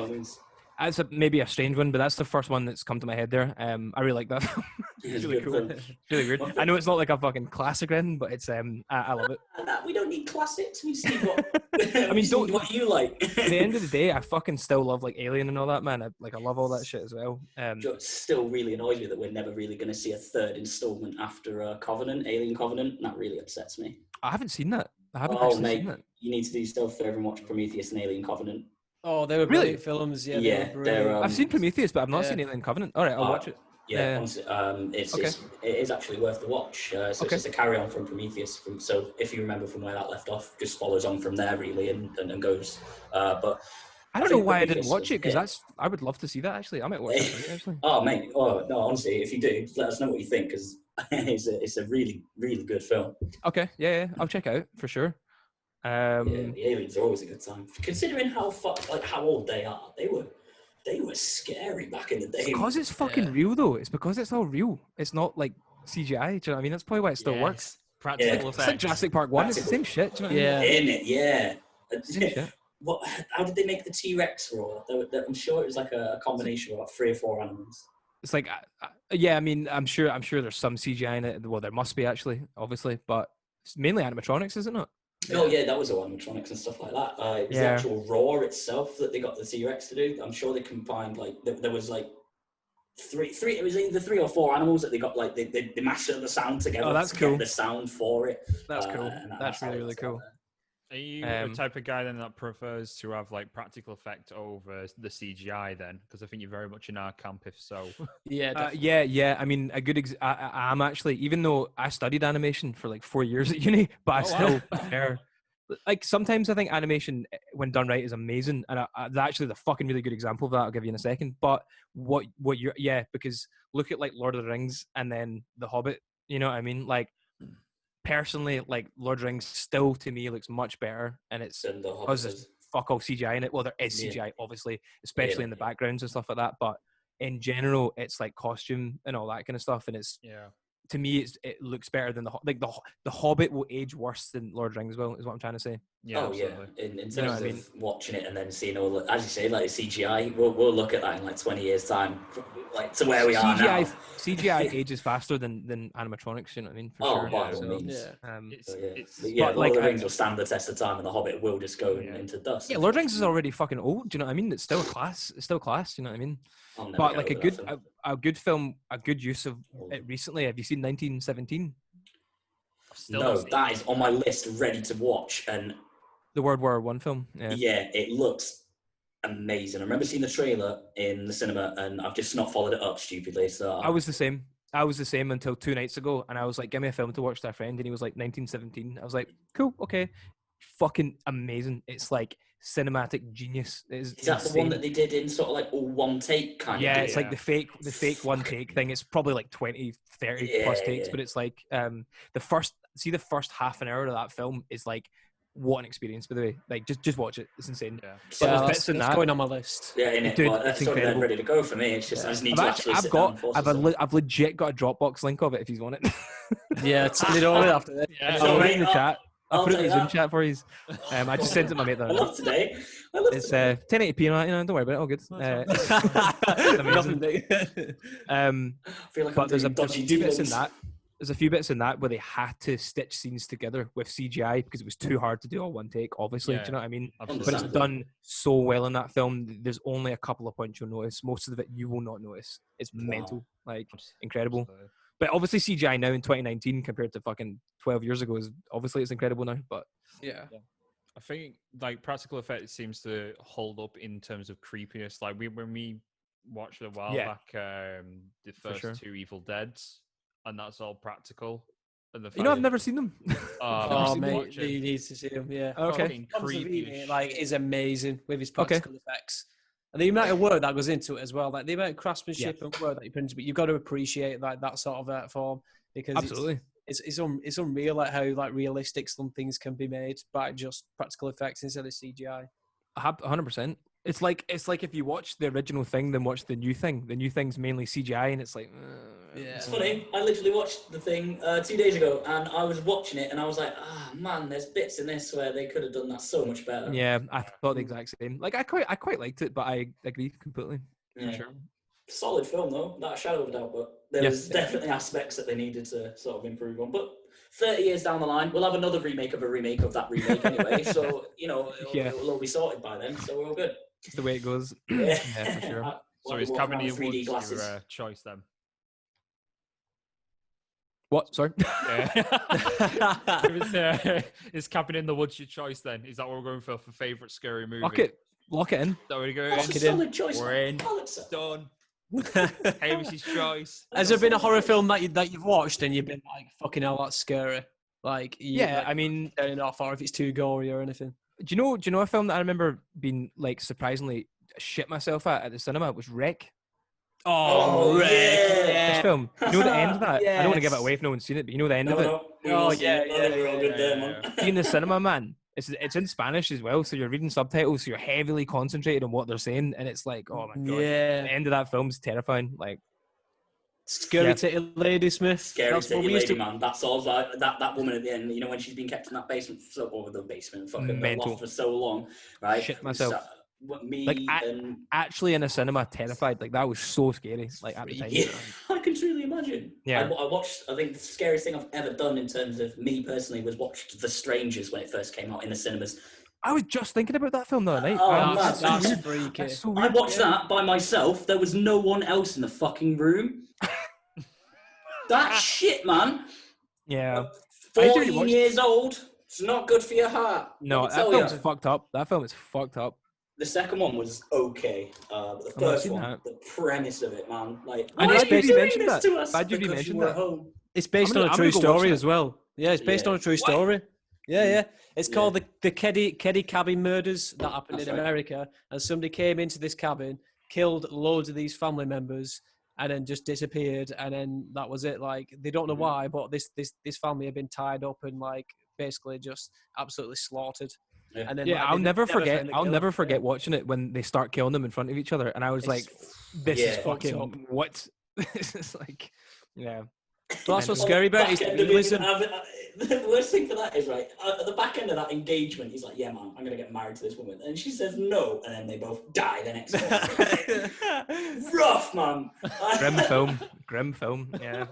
maybe a strange one, but that's the first one that's come to my head there. I really like that film. It's really cool. It's really weird. I know it's not like a fucking classic or anything, but it's I love it. We don't need classics. We see what I mean, what you like. At the end of the day, I fucking still love like Alien and all that, man. I love all that shit as well. It still really annoys me that we're never really going to see a third installment after Alien Covenant. And that really upsets me. I haven't seen that. I haven't actually seen that. You need to do yourself a favour and watch Prometheus and Alien Covenant. Oh, they were brilliant films. Yeah, they're I've seen Prometheus, but I've not seen Alien Covenant. All right, I'll watch it. Yeah, it is actually worth the watch. It's just a carry on from Prometheus. So if you remember from where that left off, just follows on from there really and goes. But I don't know why I didn't watch it because I would love to see that actually. I might watch it actually. Oh mate, no, honestly, if you do, let us know what you think because it's a really really good film. Okay, yeah, I'll check it out for sure. The aliens are always a good time. Considering how old they are, they were scary back in the day. It's because it's fucking real though. It's because it's all real. It's not like CGI. Do you know what I mean? That's probably why it still works. Practical effects. It's like Jurassic Park 1. It's the same shit. Do you know what I mean? In it, yeah. Same shit. How did they make the T-Rex roar? I'm sure it was like a combination of about 3 or 4 animals. It's like, I mean, I'm sure there's some CGI in it. Well, there must be actually, obviously, but it's mainly animatronics, isn't it? Oh yeah, that was all animatronics and stuff like that. It was the actual roar itself that they got the T-Rex to do. I'm sure they combined like there was like three. It was either 3 or 4 animals that they got like they mashed up the sound together. Oh, that's to cool. get the sound for it. That's cool. That's really cool. Are you the type of guy then that prefers to have like practical effect over the CGI then? Because I think you're very much in our camp, if so. Yeah. I mean, I'm actually, even though I studied animation for like 4 years at uni, but I still prefer. Like sometimes I think animation, when done right, is amazing, and actually the fucking really good example of that I'll give you in a second. But what you're because look at like Lord of the Rings and then The Hobbit. You know what I mean? Like personally, like Lord of the Rings still to me looks much better, and it's because there's fuck all CGI in it. Well, there is CGI obviously, especially in the backgrounds and stuff like that. But in general, it's like costume and all that kind of stuff, and it's to me, it looks better than the Hobbit will age worse than Lord of the Rings will, is what I'm trying to say. Yeah, in terms of watching it and then seeing all, as you say, like CGI, we'll look at that in like 20 years time, like to where we are now. CGI ages faster than animatronics, you know what I mean? For sure. By all means. But Lord of the Rings will stand the test of time, and the Hobbit will just go into dust. Yeah, Lord of the Rings is already fucking old. Do you know what I mean? It's still class. It's still class. You know what I mean? But like a good film, a good use of it recently. Have you seen 1917? No, that is on my list, ready to watch. And the World War I film. Yeah, it looks amazing. I remember seeing the trailer in the cinema, and I've just not followed it up stupidly. So I was the same. Until 2 nights ago, and I was like, "Give me a film to watch to a friend," and he was like, "1917." I was like, "Cool, okay." Fucking amazing. It's like cinematic genius. Is that the one that they did in sort of like all one take kind of? It's like the fake one take thing. It's probably like 20, 30 plus takes, but it's like the first half an hour of that film is like what an experience, by the way. Like just watch it. It's insane. Yeah. But there's bits in that going on my list. Yeah, dude, it's incredible. Ready to go for me. It's just I just need to actually sit down. I've legit got a Dropbox link of it if you want it. Yeah, send it over after this. I'll put it in the chat. I'll put it in the Zoom chat for you. I just sent it to my mate. I love today. It's 1080p and don't worry about it. All good. Amazing. I feel like but there's a few bits in that. There's a few bits in that where they had to stitch scenes together with CGI because it was too hard to do all one take. Obviously, do you know what I mean? But it's done so well in that film. There's only a couple of points you'll notice. Most of it you will not notice. It's mental, like incredible. Absolutely. But obviously CGI now in 2019 compared to fucking 12 years ago is obviously it's incredible now. But yeah. I think like practical effects seems to hold up in terms of creepiness. Like when we watched a while back the first 2 Evil Deads, and that's all practical. And I've never seen them. Mate, you need to see them. Yeah, okay. Creepy, like is amazing with his practical effects. And the amount of work that goes into it as well, like the amount of craftsmanship and work that you put into it, you've got to appreciate like that sort of art form because absolutely, it's unreal like how like realistic some things can be made by just practical effects instead of CGI. 100%. It's like if you watch the original thing, then watch the new thing. The new thing's mainly CGI, and it's like, It's funny. I literally watched the thing 2 days ago, and I was watching it, and I was like, man, there's bits in this where they could have done that so much better. Yeah, I thought the exact same. Like I quite liked it, but I agree completely. Yeah. For sure. Solid film though, not a shadow of a doubt. But there was definitely aspects that they needed to sort of improve on. But 30 years down the line, we'll have another remake of a remake of that remake anyway. So it'll all be sorted by then. So we're all good. It's the way it goes. Yeah, for sure. So is Cabbie your choice then? What? Sorry? Is Cabin in the Woods your choice then? Is that what we're going for favourite scary movie? Lock it in. That we go. That's a solid choice. We're in. Done. Hamish's choice. Has there been a horror film that you've watched and you've been like, fucking hell, that's scary? Like, I mean, turning off, or if it's too gory or anything. Do you know a film that I remember being like surprisingly shit myself at the cinema? It was Wreck. Oh, Wreck! Yeah. This film. You know the end of that? Yes. I don't want to give it away if no one's seen it, but you know the end of it. We're all good there, man. In the cinema, man. It's in Spanish as well, so you're reading subtitles, so you're heavily concentrated on what they're saying, and it's like, oh my god, the end of that film's terrifying. Like, scary titty lady Smith. Scary titty lady, man. That's all. Like that woman at the end. You know when she's been kept in that basement, fucking loft for so long, right? Shit myself. Me Like, and actually in a cinema, terrified. Like, that was so scary. Like, at the time. yeah, I can truly imagine. Yeah. I watched. I think the scariest thing I've ever done in terms of me personally was watched The Strangers when it first came out in the cinemas. I was just thinking about that film the other night. Oh, That's man. freaky. That's so I weird. watched that by myself. There was no one else in the fucking room. That shit, man. Yeah. I need to 14 rewatch- years old. It's not good for your heart. No, Let me that tell film's ya. fucked up. That film is fucked up. The second one was okay, but the I've not first seen one, that. the premise of it, man, like, And why it's are you based- you doing mentioned this that. to us? Glad you Because mentioned you were that. home. It's based I'm on a gonna true go watch story that. as well. Yeah, it's based Yeah. on a true What? story. Yeah, Mm. yeah. It's called the Cabbie Cabbie murders that happened That's in right. America, and somebody came into this cabin, killed loads of these family members, and then just disappeared, and then that was it. Like, they don't know Mhm. why, but this family had been tied up and like basically just absolutely slaughtered. Yeah. And then Yeah, like, I'll they never found forget. the I'll killer. never forget watching it when they start killing them in front of each other, and I was It's- like, "This is Yeah. Fucked up. fucking what?" This is like, yeah. Well, that's what's On scary On the about it. back Is end of realism. the worst thing for that is, right, at the back end of that engagement, he's like, yeah, man, I'm going to get married to this woman. And she says no, and then they both die the next day. Rough, man. Grim film. Yeah.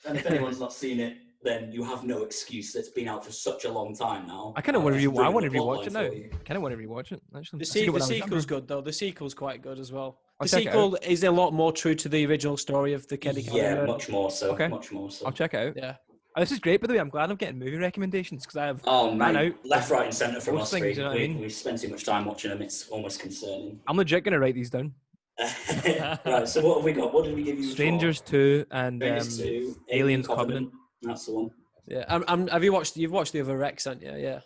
And if anyone's not seen it, then you have no excuse. It's been out for such a long time now. I kind of want to Just rewatch. I ruined want to the rewatch it plotline now. for you. Kind of want to rewatch it. Actually, The, I seen it when I was sequel's younger. good though. The sequel's quite good as well. I'll The check it sequel is a lot more true to the original story of the Kenny Yeah, Cabin. much more so. Okay. Much more so. I'll check it out. Yeah. Oh, this is great, by the way. I'm glad I'm getting movie recommendations because I have Oh, ran man. out Left, of right, and centre from most us. things, We, you know what I mean? we spend too much time watching them. It's almost concerning. I'm legit gonna write these down. Right, so what have we got? What did we give you? Strangers 2 and Strangers 2, Aliens Covenant. That's the one. Yeah. Have you've watched the other Rex, haven't you? Yeah.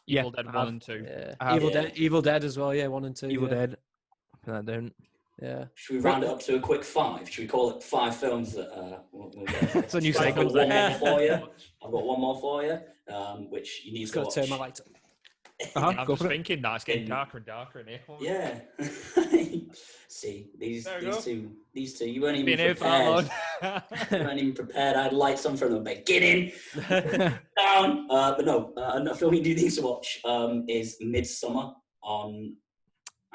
Yeah, Evil Dead I 1 have. and 2. Yeah. I have- Evil Dead as well. Yeah, 1 and 2. Evil yeah. Dead. Put that down. Yeah. Should we round it up to a quick 5? Should we call it 5 films that we'll get? It's a new I've got segment. one more for you. I've got one more for you, which you need Just to got watch. to turn my light up. Uh-huh, I'm go just for it. thinking that it's getting In- darker and darker in here. Yeah. See, these There we go. two, you weren't even Been here for prepared. that long. You weren't even prepared. I had lights on from the beginning. Down. But no, a film you do need to watch is Midsummer on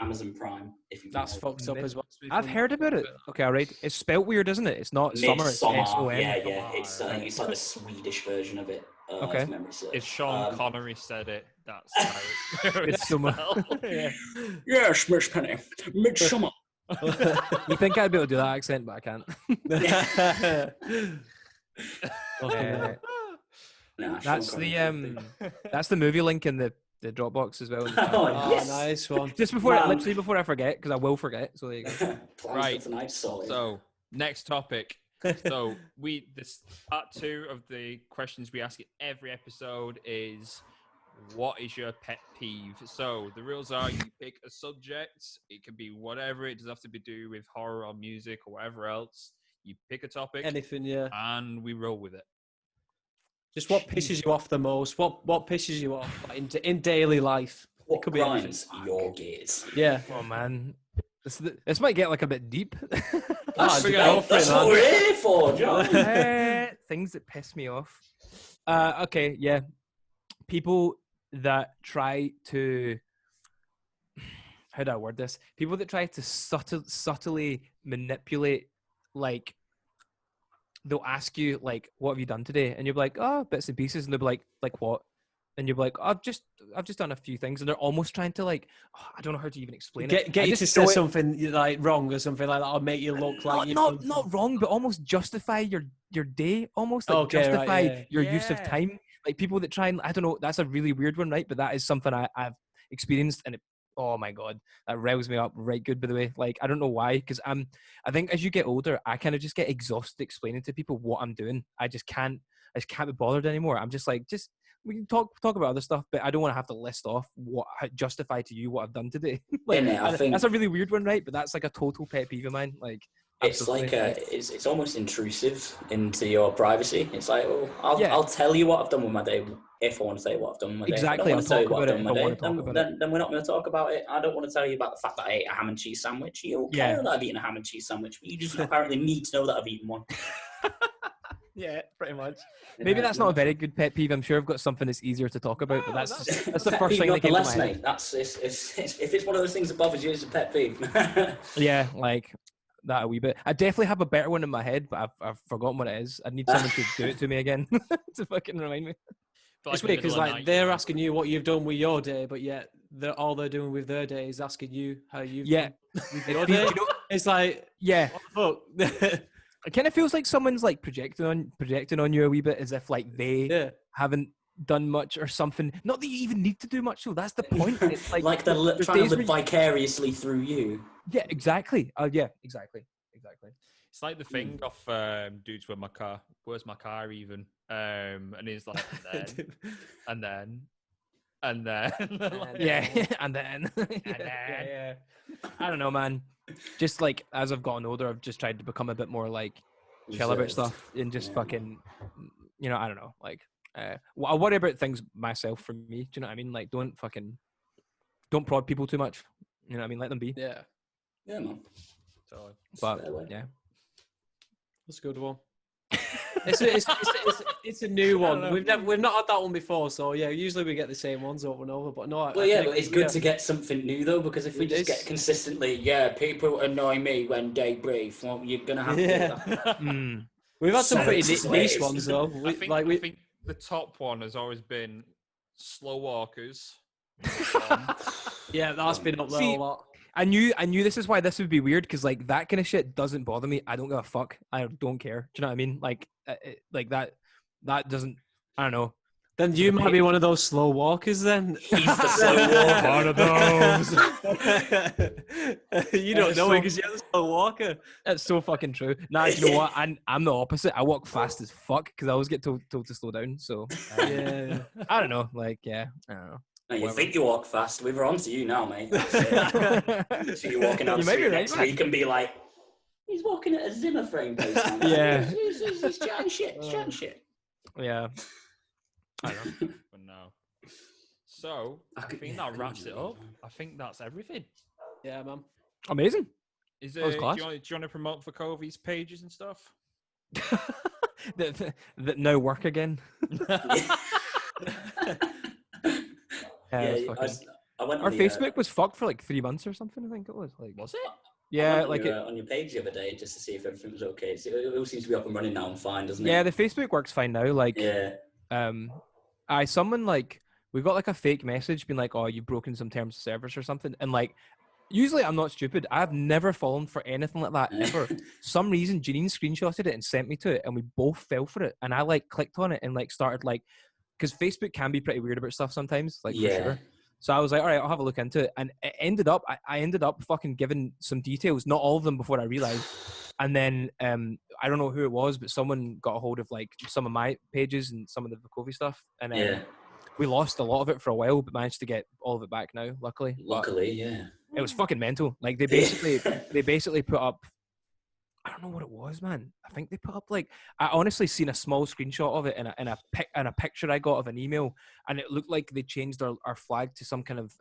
Amazon Prime. If you That's fucked up as well. I've heard about it. Okay, all right. It's spelt weird, isn't it? It's not summer. It's Midsummer. S-O-M. Yeah, yeah. It's like the Swedish version of it. Okay. If memory serves. If Sean Um, Connery said it, that's how It's summer. Yeah. Yes, Miss Penny. Midsummer. You think I'd be able to do that accent, but I can't. Nah, Sean That's Connery. that's the movie link in the Dropbox as well. Oh, Oh, yes. nice one. Just before, Man. literally before I forget, because I will forget. So there you go. Plans Right. for tonight, sorry. So, next topic. So, this part 2 of the questions we ask in every episode is, what is your pet peeve? So, the rules are you pick a subject. It can be whatever. It doesn't have to be do with horror or music or whatever else. You pick a topic Anything, yeah. and we roll with it. Just what pisses you off the most? What pisses you off like, in daily life? What could be anything. grinds your gears? Yeah. Oh man, this might get like a bit deep. That's, we go for it, that's what man. we're here for, John. Things that piss me off. Okay, yeah. People that try to, how do I word this? People that try to subtly manipulate, like, they'll ask you, like, what have you done today? And you'll be like, oh, bits and pieces. And they'll be like what? And you'll be like, I've just done a few things. And they're almost trying to, like, oh, I don't know how to even explain it. Get I you just to know say it- something like wrong or something like that, or make you look like not wrong, but almost justify your day, almost like Okay, right, justify yeah. your use of Yeah. time. Like people that try and, I don't know, that's a really weird one, right? But that is something I've experienced, and oh my god, that riles me up right good. By the way, like I don't know why, because I think as you get older, I kind of just get exhausted explaining to people what I'm doing. I just can't be bothered anymore. I'm just like, we can talk about other stuff, but I don't want to have to list off justify to you what I've done today. Like, Innit, I think that's a really weird one, right? But that's like a total pet peeve of mine. Like, it's absolutely. like it's almost intrusive into your privacy. It's like, well, I'll tell you what I've done with my day if I want to tell you what I've done with my day. Exactly, If I don't want I'll to tell you talk what I've about done it with my if I day, wanna talk about it. then we're not going to talk about it. I don't want to tell you about the fact that I ate a ham and cheese sandwich. You don't care that I've eaten a ham and cheese sandwich, but you just apparently need to know that I've eaten one. Yeah, pretty much. Maybe that's not a very good pet peeve. I'm sure I've got something that's easier to talk about, but that's the first thing that came to my head. If it's one of those things that bothers you, it's a pet peeve. Yeah, like that a wee bit. I definitely have a better one in my head, but I've forgotten what it is. I need someone to do it to me again to fucking remind me. It's weird because like they're asking you what you've done with your day, but yet all they're doing with their day is asking you how you've done with your day. It's like, what the fuck? It kind of feels like someone's like projecting on you a wee bit, as if like they haven't done much or something. Not that you even need to do much, though. That's the point. It's like they're trying to live vicariously through you. Yeah, exactly. Exactly. It's like the thing of dudes with my car. Where's my car even? And he's like, and then. Yeah, and then. Yeah. I don't know, man. Just like as I've gotten older, I've just tried to become a bit more like chill about stuff and just fucking, I don't know. Like, I worry about things myself for me. Do you know what I mean? Like, don't prod people too much. You know what I mean? Let them be. Yeah, man. Totally. But yeah, that's a good one. It's a new one. We've not had that one before, so yeah. Usually we get the same ones over and over, but no. But it's good to get something new though, because if we just get consistently, people annoy me when they breathe. Well, you're gonna have to do that. We've had some pretty niche ones though. I think the top one has always been slow walkers. Yeah, that's been up there a lot. I knew this is why this would be weird, because like that kind of shit doesn't bother me. I don't give a fuck. I don't care. Do you know what I mean? Like, like that doesn't. I don't know. Then you might be one of those slow walkers. Then he's the slow walker. One of those. You don't know it because you're the slow walker. That's so fucking true. Nah, you know what? I'm the opposite. I walk fast as fuck because I always get told to slow down. So yeah, I don't know. Like, yeah, I don't know. No, you think you walk fast? We were on to you now, mate. So you're walking down the street next week and be like, he's walking at a Zimmer frame pace. Yeah. He's chatting shit. Yeah. I don't know. But no. So, I think that wraps it up. I think that's everything. Yeah, man. Amazing. Is there, do you want to promote Vukovi's pages and stuff? that now work again. I went our Facebook was fucked for like 3 months or something. I think it was. Like, was it? Yeah, like on your page the other day just to see if everything was okay. It all seems to be up and running now and fine, doesn't it? Yeah, the Facebook works fine now. Like, someone like we got like a fake message being like, "Oh, you've broken some terms of service or something," and like. Usually I'm not stupid. I've never fallen for anything like that ever. Some reason Janine screenshotted it and sent me to it, and we both fell for it. And I like clicked on it and like started like, because Facebook can be pretty weird about stuff sometimes, like for sure. So I was like, all right, I'll have a look into it. And it ended up, I ended up fucking giving some details, not all of them before I realized. And then I don't know who it was, but someone got a hold of like some of my pages and some of the Vukovi stuff. And we lost a lot of it for a while, but managed to get all of it back now, luckily. It was fucking mental. Like they basically put up, I don't know what it was, man. I think they put up like, I honestly seen a small screenshot of it in a picture I got of an email, and it looked like they changed our flag to some kind of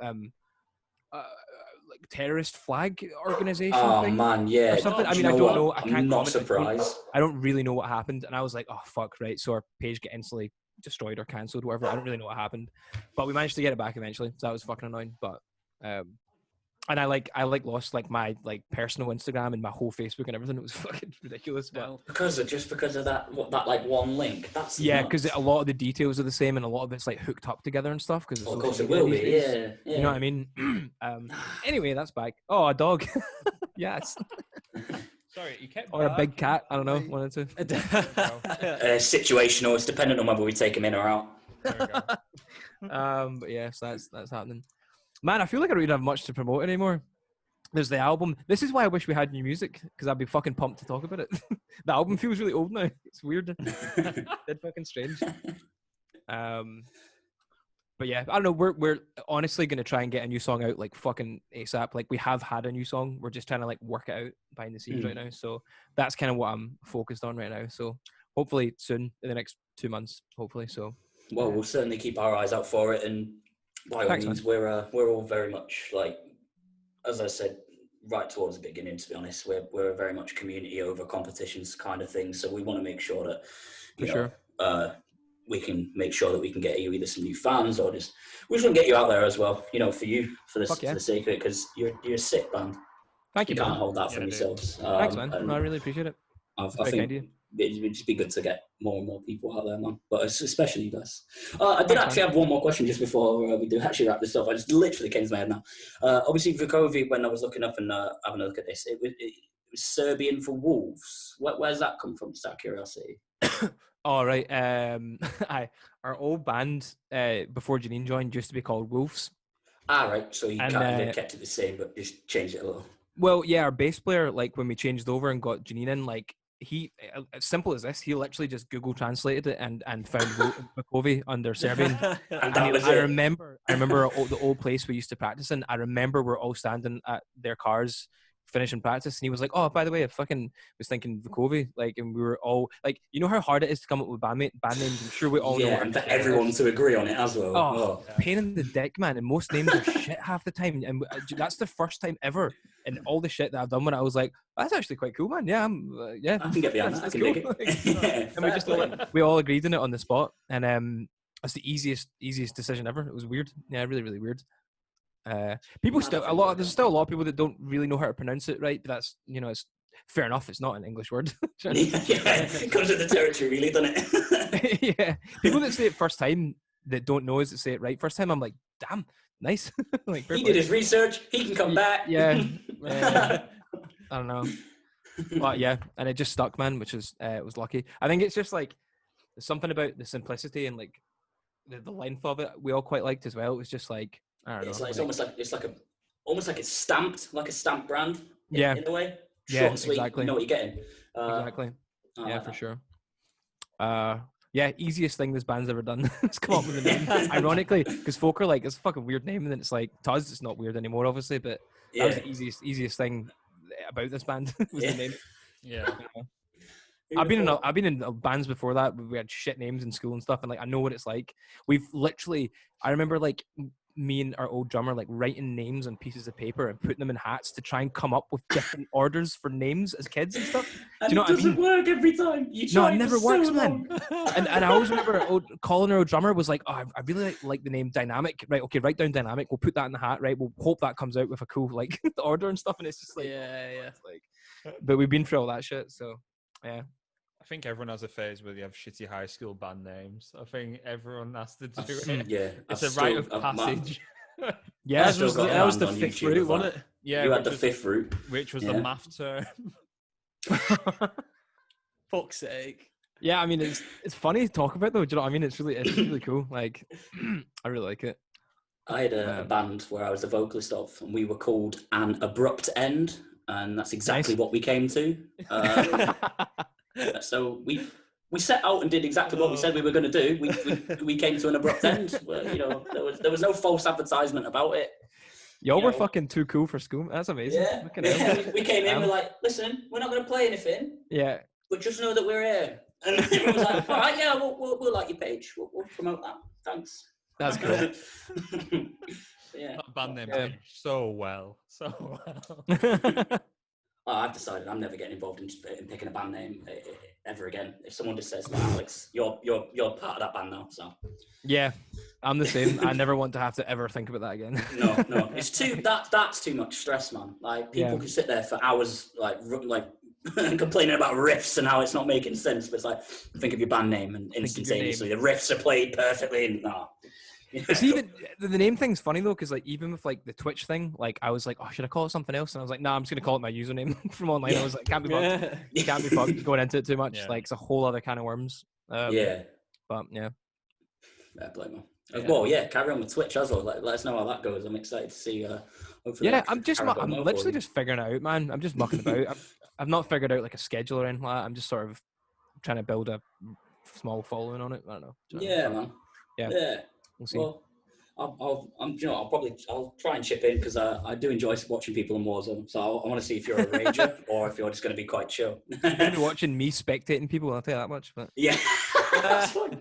like terrorist flag organization. Oh man, yeah. Or something. I mean, I don't know. I can't. I'm not surprised. I don't really know what happened, and I was like, oh fuck, right. So our page get instantly destroyed or cancelled, whatever. I don't really know what happened, but we managed to get it back eventually. So that was fucking annoying, but. And I lost like my like personal Instagram and my whole Facebook and everything. It was fucking ridiculous. But because of that like one link. That's because a lot of the details are the same and a lot of it's like hooked up together and stuff. Because of course it will be. Yeah. You know what I mean? Anyway, that's back. Oh, a dog. Yes. Sorry, you kept. Or a big cat. I don't know. One or two. Situational. It's dependent on whether we take him in or out. There we go. But yes, that's happening. Man, I feel like I don't even have much to promote anymore. There's the album. This is why I wish we had new music, because I'd be fucking pumped to talk about it. The album feels really old now. It's weird. It's fucking strange. But yeah, I don't know. We're honestly gonna try and get a new song out like fucking ASAP. Like we have had a new song. We're just trying to like work it out behind the scenes right now. So that's kind of what I'm focused on right now. So hopefully soon in the next 2 months. Hopefully. So. Well, we'll certainly keep our eyes out for it and. By all means, we're all very much like, as I said right towards the beginning. To be honest, we're very much community over competitions kind of thing. So we want to make sure that you For know, we can make sure that we can get you either some new fans or just we just want to get you out there as well. You know, for the sake of it, because you're a sick band. Thank you, You can't man. hold that Yeah, from dude. yourselves. Thanks, man. And No, I really appreciate it. I very think kind of you. it would just be good to get more and more people out there, man. But especially you guys. I did Thanks, actually man. have one more question just before we do actually wrap this up. I just literally came to my head now. Obviously, Vukovi, when I was looking up and having a look at this, it was Serbian for wolves. Where's that come from? Just out of curiosity. All right. Our old band before Janine joined used to be called Wolves. Right. So you And, kind of kept it the same, but just changed it a little. Well, yeah, our bass player, like when we changed over and got Janine in, like he, as simple as this, he literally just Google translated it and found Vukovi under Serbian. And that was I it. remember the old place we used to practice in. I remember we're all standing at their cars finishing practice, and he was like, "Oh, by the way, I fucking was thinking Vukovi," like, and we were all like, you know how hard it is to come up with band names. I'm sure we all know. Yeah, and for everyone to agree on it as well. Oh, pain in the dick, man. And most names are shit half the time. And that's the first time ever in all the shit that I've done when I was like, that's actually quite cool, man. Yeah, yeah. I can get behind that. I can dig it. And we just we all agreed on it on the spot, and that's the easiest decision ever. It was weird. Yeah, really, really weird. There's still a lot of people that don't really know how to pronounce it right, but that's, you know, it's fair enough. It's not an English word. yeah, it comes with the territory, really, doesn't it? Yeah, people that say it first time that don't know us that say it right first time, I'm like, damn, nice. Like, he did his research. He can come back. Yeah, I don't know, but yeah, and it just stuck, man, which is it was lucky. I think it's just like there's something about the simplicity and like the length of it we all quite liked as well. It was just like, I don't know. It's almost like it's stamped, like a stamp brand. Yeah, in a way. Short yeah, and sweet. exactly. You know what you're getting. Exactly. I Yeah, like for that. sure. Yeah, easiest thing this band's ever done is come up with a name. Ironically, because folk are like, it's a fucking weird name, and then it's like, Tuz, it's not weird anymore, obviously, but that was the easiest thing about this band was the name. Yeah. I've been in bands before that. We had shit names in school and stuff, and like I know what it's like. We've literally, I remember like me and our old drummer like writing names on pieces of paper and putting them in hats to try and come up with different orders for names as kids and stuff. And do you know it doesn't what I mean? work every time. No, it never works, man. And I always remember Colin, our old drummer, was like, "Oh, I really like the name Dynamic." Right? Okay, write down Dynamic. We'll put that in the hat. Right? We'll hope that comes out with a cool like order and stuff. And it's just like, yeah. Like, but we've been through all that shit, so yeah. I think everyone has a phase where they have shitty high school band names. I think everyone has to do it. Yeah, It's a rite of passage. Yeah, I've still got that was the band on fifth YouTube route, of wasn't that. it? Yeah, You had the fifth route. which was Yeah. the math term. Fuck's sake. Yeah, I mean it's funny to talk about though. Do you know what I mean? It's really cool. Like I really like it. I had a band where I was the vocalist of, and we were called An Abrupt End, and that's exactly Nice. what we came to. So we set out and did exactly what we said we were going to do. We came to an abrupt end. Where, you know, there was no false advertisement about it. Y'all You were know. fucking too cool for school. That's amazing. Yeah, Fucking hell. we came in. We're like, listen, we're not going to play anything, Yeah. but just know that we're here. And everyone was like, all right, yeah, we'll like your page. We'll promote that. Thanks. That's cool. Yeah. That band name Yeah. pitched so well. So well. I've decided I'm never getting involved in picking a band name ever again. If someone just says, Alex, you're part of that band now, so. Yeah, I'm the same. I never want to have to ever think about that again. No, it's that's too much stress, man. Like people can sit there for hours, like complaining about riffs and how it's not making sense. But it's like, think of your band name and instantaneously the riffs are played perfectly. And It's even the name thing's funny though, because like even with like the Twitch thing, like I was like, oh, should I call it something else? And I was like, nah, I'm just gonna call it my username from online. Yeah. I was like, can't be fucked. Can't be fucked going into it too much. Yeah. Like it's a whole other can of worms. Yeah. But yeah. Fair play, man. Yeah. Well, yeah, carry on with Twitch as well. Let us know how that goes. I'm excited to see. Hopefully Yeah, that I'm carries on literally for you. just figuring it out, man. I'm just mucking about. I've not figured out like a schedule or anything like that. I'm just sort of trying to build a small following on it. I don't know. Do you know what I mean? Yeah, man. Yeah. Yeah. We'll see. Well, I'll try and chip in because I do enjoy watching people in Warzone. So I want to see if you're a rager or if you're just going to be quite chill. You're gonna be watching me spectating people. I'll tell you that much. But Yeah, that's fine.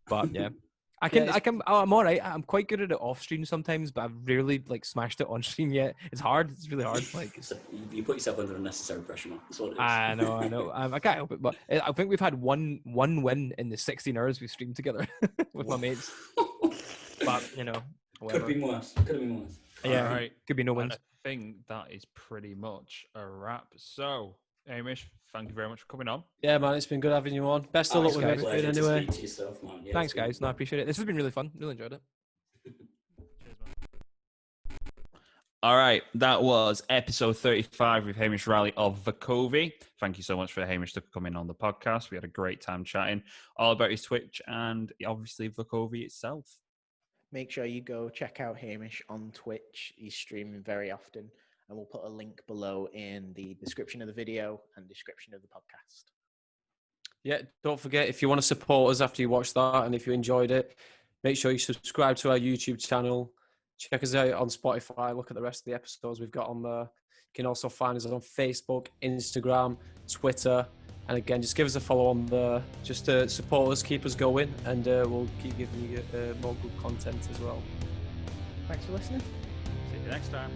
but yeah, I'm all right. I'm quite good at it off stream sometimes, but I've rarely like smashed it on stream yet. It's hard. It's really hard. Like So you put yourself under unnecessary pressure, man. That's what it is. I know. I can't help it, but I think we've had one win in the 16 hours we've streamed together with my mates. But could whatever. have been worse. Yeah, Right. could be no And wins. I think that is pretty much a wrap. So, Hamish, thank you very much for coming on. Yeah, man, it's been good having you on. Best of luck It's with been a everything pleasure to anyway. speak to yourself, man. Yeah, Thanks, it's been- guys. No, I appreciate it. This has been really fun. Really enjoyed it. All right, that was episode 35 with Hamish Reilly of Vukovi. Thank you so much for Hamish to come in on the podcast. We had a great time chatting all about his Twitch and obviously Vukovi itself. Make sure you go check out Hamish on Twitch. He's streaming very often, and we'll put a link below in the description of the video and description of the podcast. Yeah, don't forget, if you want to support us after you watch that and if you enjoyed it, make sure you subscribe to our YouTube channel. Check us out on Spotify. Look at the rest of the episodes we've got on there. You can also find us on Facebook, Instagram, Twitter. And again, just give us a follow on there just to support us, keep us going, and we'll keep giving you more good content as well. Thanks for listening. See you next time.